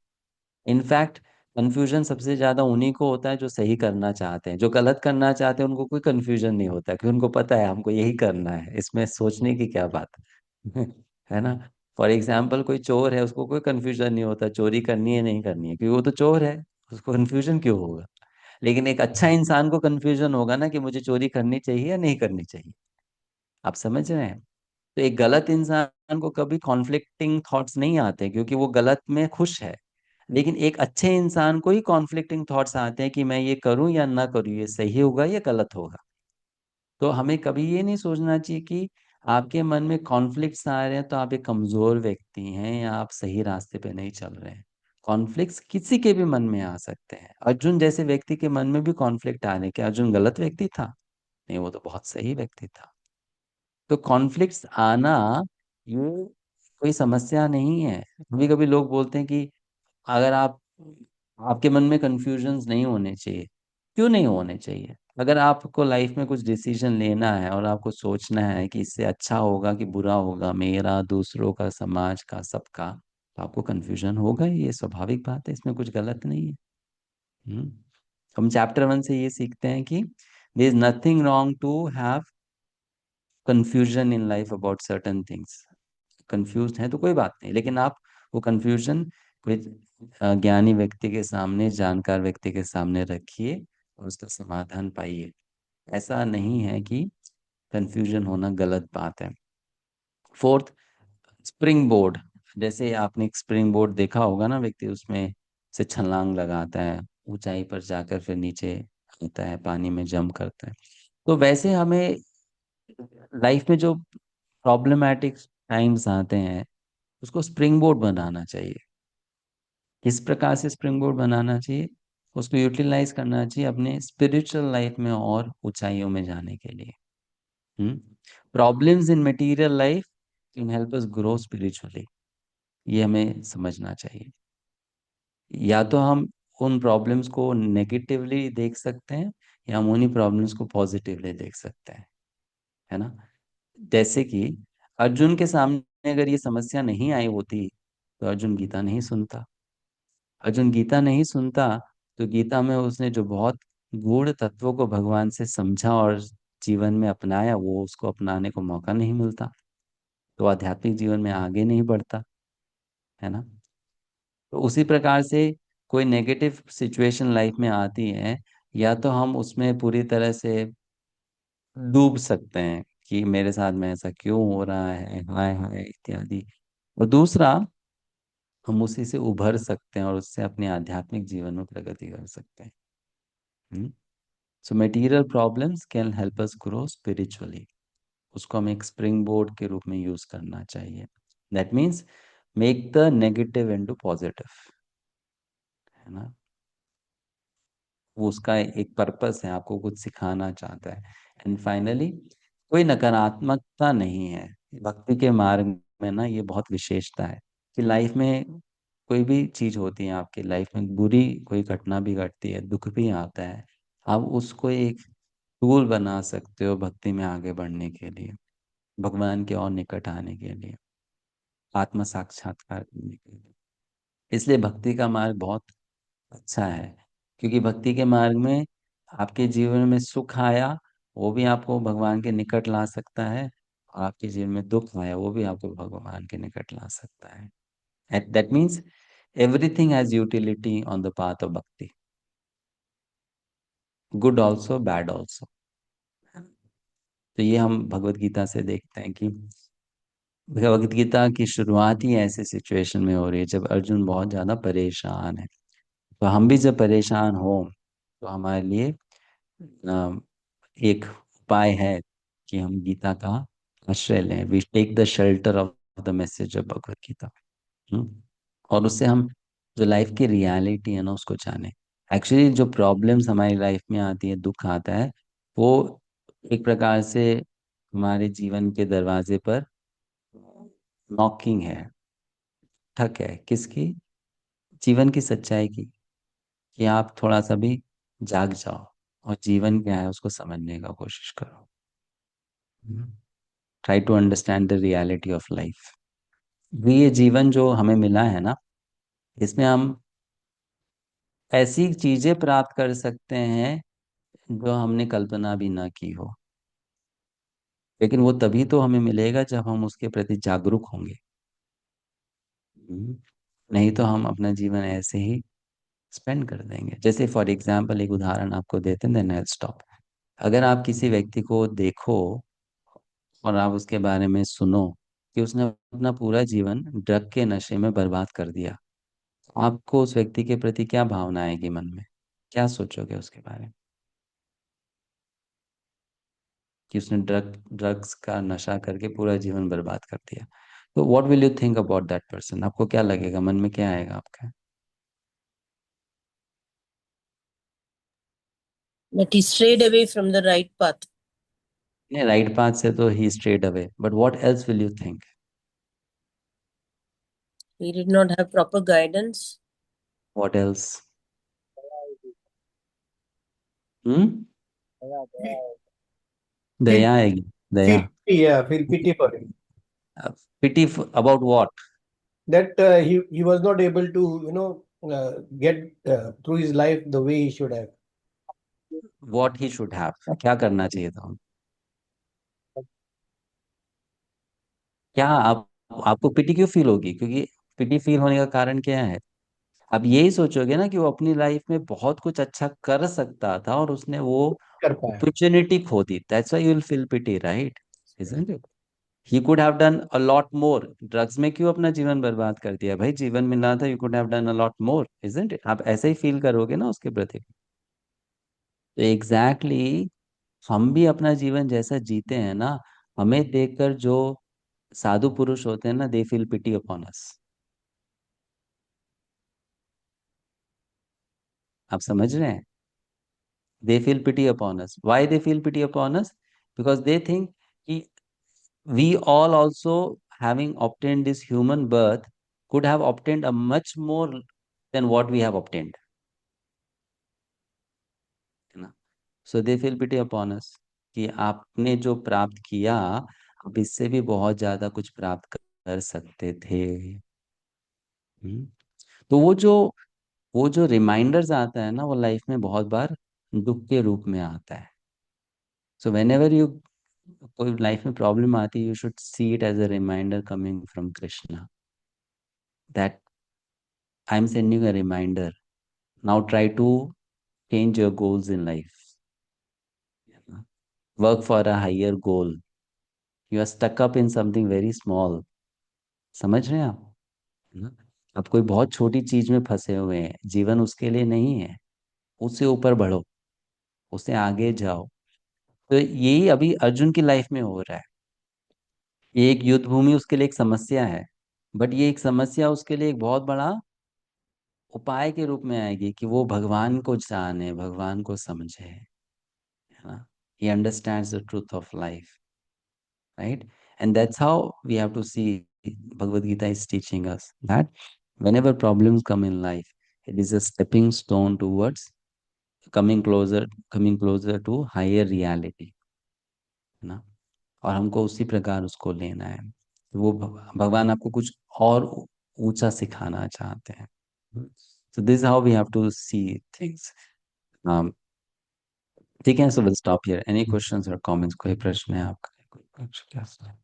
A: इनफैक्ट कंफ्यूजन सबसे ज्यादा उन्हीं को होता है जो सही करना चाहते हैं। जो गलत करना चाहते हैं उनको कोई कंफ्यूजन नहीं होता, क्योंकि उनको पता है हमको यही करना है, इसमें सोचने की क्या बात है। है ना। फॉर एग्जाम्पल कोई चोर है, उसको कोई कंफ्यूजन नहीं होता चोरी करनी है नहीं करनी है, क्योंकि वो तो चोर है, उसको कंफ्यूजन क्यों होगा। लेकिन एक अच्छा इंसान को कंफ्यूजन होगा ना कि मुझे चोरी करनी चाहिए या नहीं करनी चाहिए। आप समझ रहे हैं। तो एक गलत इंसान को कभी कॉन्फ्लिक्टिंग थॉट्स नहीं आते, क्योंकि वो गलत में खुश है। लेकिन एक अच्छे इंसान को ही कॉन्फ्लिक्टिंग थॉट्स आते हैं कि मैं ये करूं या ना करूं, ये सही होगा या गलत होगा। तो हमें कभी ये नहीं सोचना चाहिए कि आपके मन में कॉन्फ्लिक्ट्स आ रहे हैं तो आप एक कमजोर व्यक्ति हैं या आप सही रास्ते पे नहीं चल रहे हैं। कॉन्फ्लिक्ट्स किसी के भी मन में आ सकते हैं। अर्जुन जैसे व्यक्ति के मन में भी कॉन्फ्लिक्ट आ रहे, क्या अर्जुन गलत व्यक्ति था? नहीं, वो तो बहुत सही व्यक्ति था। तो कॉन्फ्लिक्ट्स आना ये कोई समस्या नहीं है। कभी कभी लोग बोलते हैं कि अगर आपके मन में कंफ्यूजन्स नहीं होने चाहिए। क्यों नहीं होने चाहिए? अगर आपको लाइफ में कुछ डिसीजन लेना है और आपको सोचना है कि इससे अच्छा होगा कि बुरा होगा, मेरा, दूसरों का, समाज का, सबका, तो आपको कंफ्यूजन होगा ही, ये स्वाभाविक बात है, इसमें कुछ गलत नहीं है। हम्म। हम चैप्टर 1 से ये सीखते हैं कि there is nothing wrong to have confusion in life about certain things. Confuse हैं तो कोई बात नहीं, लेकिन आप वो कंफ्यूजन कोई ज्ञानी व्यक्ति के सामने, जानकार व्यक्ति के सामने रखिए और उसका समाधान पाइए। ऐसा नहीं है कि कंफ्यूजन होना गलत बात है। Fourth, spring board. जैसे आपने एक स्प्रिंग बोर्ड देखा होगा ना, व्यक्ति उसमें से छलांग लगाता है, ऊंचाई पर जाकर फिर नीचे आता है, पानी में जंप करता है। तो वैसे हमें लाइफ में जो प्रॉब्लमैटिक टाइम्स आते हैं उसको स्प्रिंग बोर्ड बनाना चाहिए। किस प्रकार से स्प्रिंग बोर्ड बनाना चाहिए? उसको यूटिलाइज करना चाहिए अपने स्पिरिचुअल लाइफ में और ऊंचाइयों में जाने के लिए। Hmm. Problems in material life can help us grow spiritually, ये हमें समझना चाहिए। या तो हम उन प्रॉब्लम्स को नेगेटिवली देख सकते हैं, या हम उन्हीं प्रॉब्लम्स को पॉजिटिवली देख सकते हैं। है ना। जैसे कि अर्जुन के सामने अगर ये समस्या नहीं आई होती तो अर्जुन गीता नहीं सुनता। अर्जुन गीता नहीं सुनता तो गीता में उसने जो बहुत गूढ़ तत्वों को भगवान से समझा और जीवन में अपनाया, वो उसको अपनाने को मौका नहीं मिलता, तो आध्यात्मिक जीवन में आगे नहीं बढ़ता। है ना। तो उसी प्रकार से कोई नेगेटिव सिचुएशन लाइफ में आती है, या तो हम उसमें पूरी तरह से डूब सकते हैं कि मेरे साथ में ऐसा क्यों हो रहा है, हाय हाय इत्यादि। और दूसरा, हम उसी से उभर सकते हैं और उससे अपने आध्यात्मिक जीवन में प्रगति कर सकते हैं। So material problems can help us grow spiritually. उसको हम एक स्प्रिंग बोर्ड के रूप में यूज करना चाहिए। That means make the negative into positive. है ना। वो उसका एक पर्पस है, आपको कुछ सिखाना चाहता है। एंड फाइनली, कोई नकारात्मकता नहीं है भक्ति के मार्ग में ना, ये बहुत विशेषता है कि लाइफ में कोई भी चीज होती है, आपकी लाइफ में बुरी कोई घटना भी घटती है, दुख भी आता है, आप उसको एक टूल बना सकते हो भक्ति में आगे बढ़ने के लिए, भगवान के और निकट आने के लिए, आत्म साक्षात्कार करने के लिए। इसलिए भक्ति का मार्ग बहुत अच्छा है, क्योंकि भक्ति के मार्ग में आपके जीवन में सुख आया, वो भी आपको भगवान के निकट ला सकता है, और आपके जीवन में दुख आया, वो भी आपको भगवान के निकट ला सकता है। That means everything has utility on the path of भक्ति, गुड ऑल्सो बैड ऑल्सो। तो ये हम भगवत गीता से देखते हैं कि भगवत गीता की शुरुआत ही ऐसे सिचुएशन में हो रही है जब अर्जुन बहुत ज्यादा परेशान है। तो हम भी जब परेशान हो तो हमारे लिए अ, एक उपाय है कि हम गीता का आश्रय लें। We take the shelter of the message of Bhagavad Gita. और उससे हम जो लाइफ की रियलिटी है ना उसको जाने। एक्चुअली जो प्रॉब्लम्स हमारी लाइफ में आती है, दुख आता है, वो एक प्रकार से हमारे जीवन के दरवाजे पर नॉकिंग है, ठक है, किसकी? जीवन की सच्चाई की, कि आप थोड़ा सा भी जाग जाओ और जीवन क्या है उसको समझने का कोशिश करो। Try to understand the reality of life. ये जीवन जो हमें मिला है ना, इसमें हम ऐसी चीजें प्राप्त कर सकते हैं जो हमने कल्पना भी ना की हो, लेकिन वो तभी तो हमें मिलेगा जब हम उसके प्रति जागरूक होंगे। हम्म, नहीं तो हम अपना जीवन ऐसे ही स्पेंड कर देंगे। जैसे फॉर एग्जाम्पल एक उदाहरण आपको देते हैं, देन आई स्टॉप। अगर आप किसी व्यक्ति को देखो और आप उसके बारे में सुनो कि उसने अपना पूरा जीवन ड्रग के नशे में बर्बाद कर दिया, आपको उस व्यक्ति के प्रति क्या भावना आएगी मन में? क्या सोचोगे उसके बारे में? कि उसने ड्रग्स का नशा करके पूरा जीवन बर्बाद कर दिया, तो what will you think about that person? आपको क्या लगेगा, मन में क्या आएगा आपका?
F: That he strayed away from the right path.
A: नहीं, राइट पाथ से तो ही straight away, but what else will you think?
F: He did not have proper guidance.
A: What else? Hmm,
B: Feel,
A: दया आएगी, दया।
B: feel pity, yeah, feel pity for him.
A: Pity about what?
B: That he was not able to, get through his life the way he should have.
A: What he should have, क्या करना चाहिए था? क्या आप, आपको पिटी क्यों फील होगी? क्योंकि पिटी फील होने का कारण क्या है? आप यही सोचोगे ना कि वो अपनी लाइफ में बहुत कुछ अच्छा कर सकता था और उसने वो
B: कर पाया।
A: अपॉर्चुनिटी खो दी। That's why you will feel pity, right? Isn't it? He could have done a lot more. Drugs में क्यों अपना जीवन बर्बाद कर दिया? भाई जीवन मिला था, you could have done a lot more, isn't it? आप ऐसे ही फील करोगे ना उसके प्रति। तो एग्जैक्टली हम भी अपना जीवन जैसा जीते हैं ना, हमें देखकर जो साधु पुरुष होते हैं ना, they feel pity upon us. आप समझ रहे हैं? they feel pity upon us. Why they feel pity upon us? Because they think कि we all also, having obtained this human birth, could have obtained a much more than what we have obtained, है ना? So they feel pity upon us कि आपने जो प्राप्त किया, आप इससे भी बहुत ज्यादा कुछ प्राप्त कर सकते थे। हम्म? तो वो जो रिमाइंडर्स आता है ना, वो लाइफ में बहुत बार दुख के रूप में आता है। सो वेन एवर यू, कोई लाइफ में प्रॉब्लम आती है, you should see it as a reminder coming from Krishna, that I am sending a reminder, now try to change your goals in life, work for a higher goal. You are stuck up in something very small. समझ रहे हैं आप? है ना? आप कोई बहुत छोटी चीज में फंसे हुए हैं, जीवन उसके लिए नहीं है। उससे ऊपर बढ़ो, उससे आगे जाओ। तो यही अभी अर्जुन की लाइफ में हो रहा है। ये एक युद्ध भूमि उसके लिए एक समस्या है, बट ये एक समस्या उसके लिए एक बहुत बड़ा उपाय के रूप में आएगी कि वो भगवान को जाने, भगवान को समझे, है ना? He understands the truth of life, right? And that's how we have to see. Bhagavad Gita is teaching us that whenever problems come in life, it is a stepping stone towards coming closer to higher reality, है ना? और हमको उसी प्रकार उसको लेना है। तो वो भगवान आपको कुछ और ऊंचा सिखाना चाहते हैं। So this is how we have to see things. ठीक है, so we'll stop here. Any questions or comments? कोई प्रश्न है आपका? कोई प्रश्न?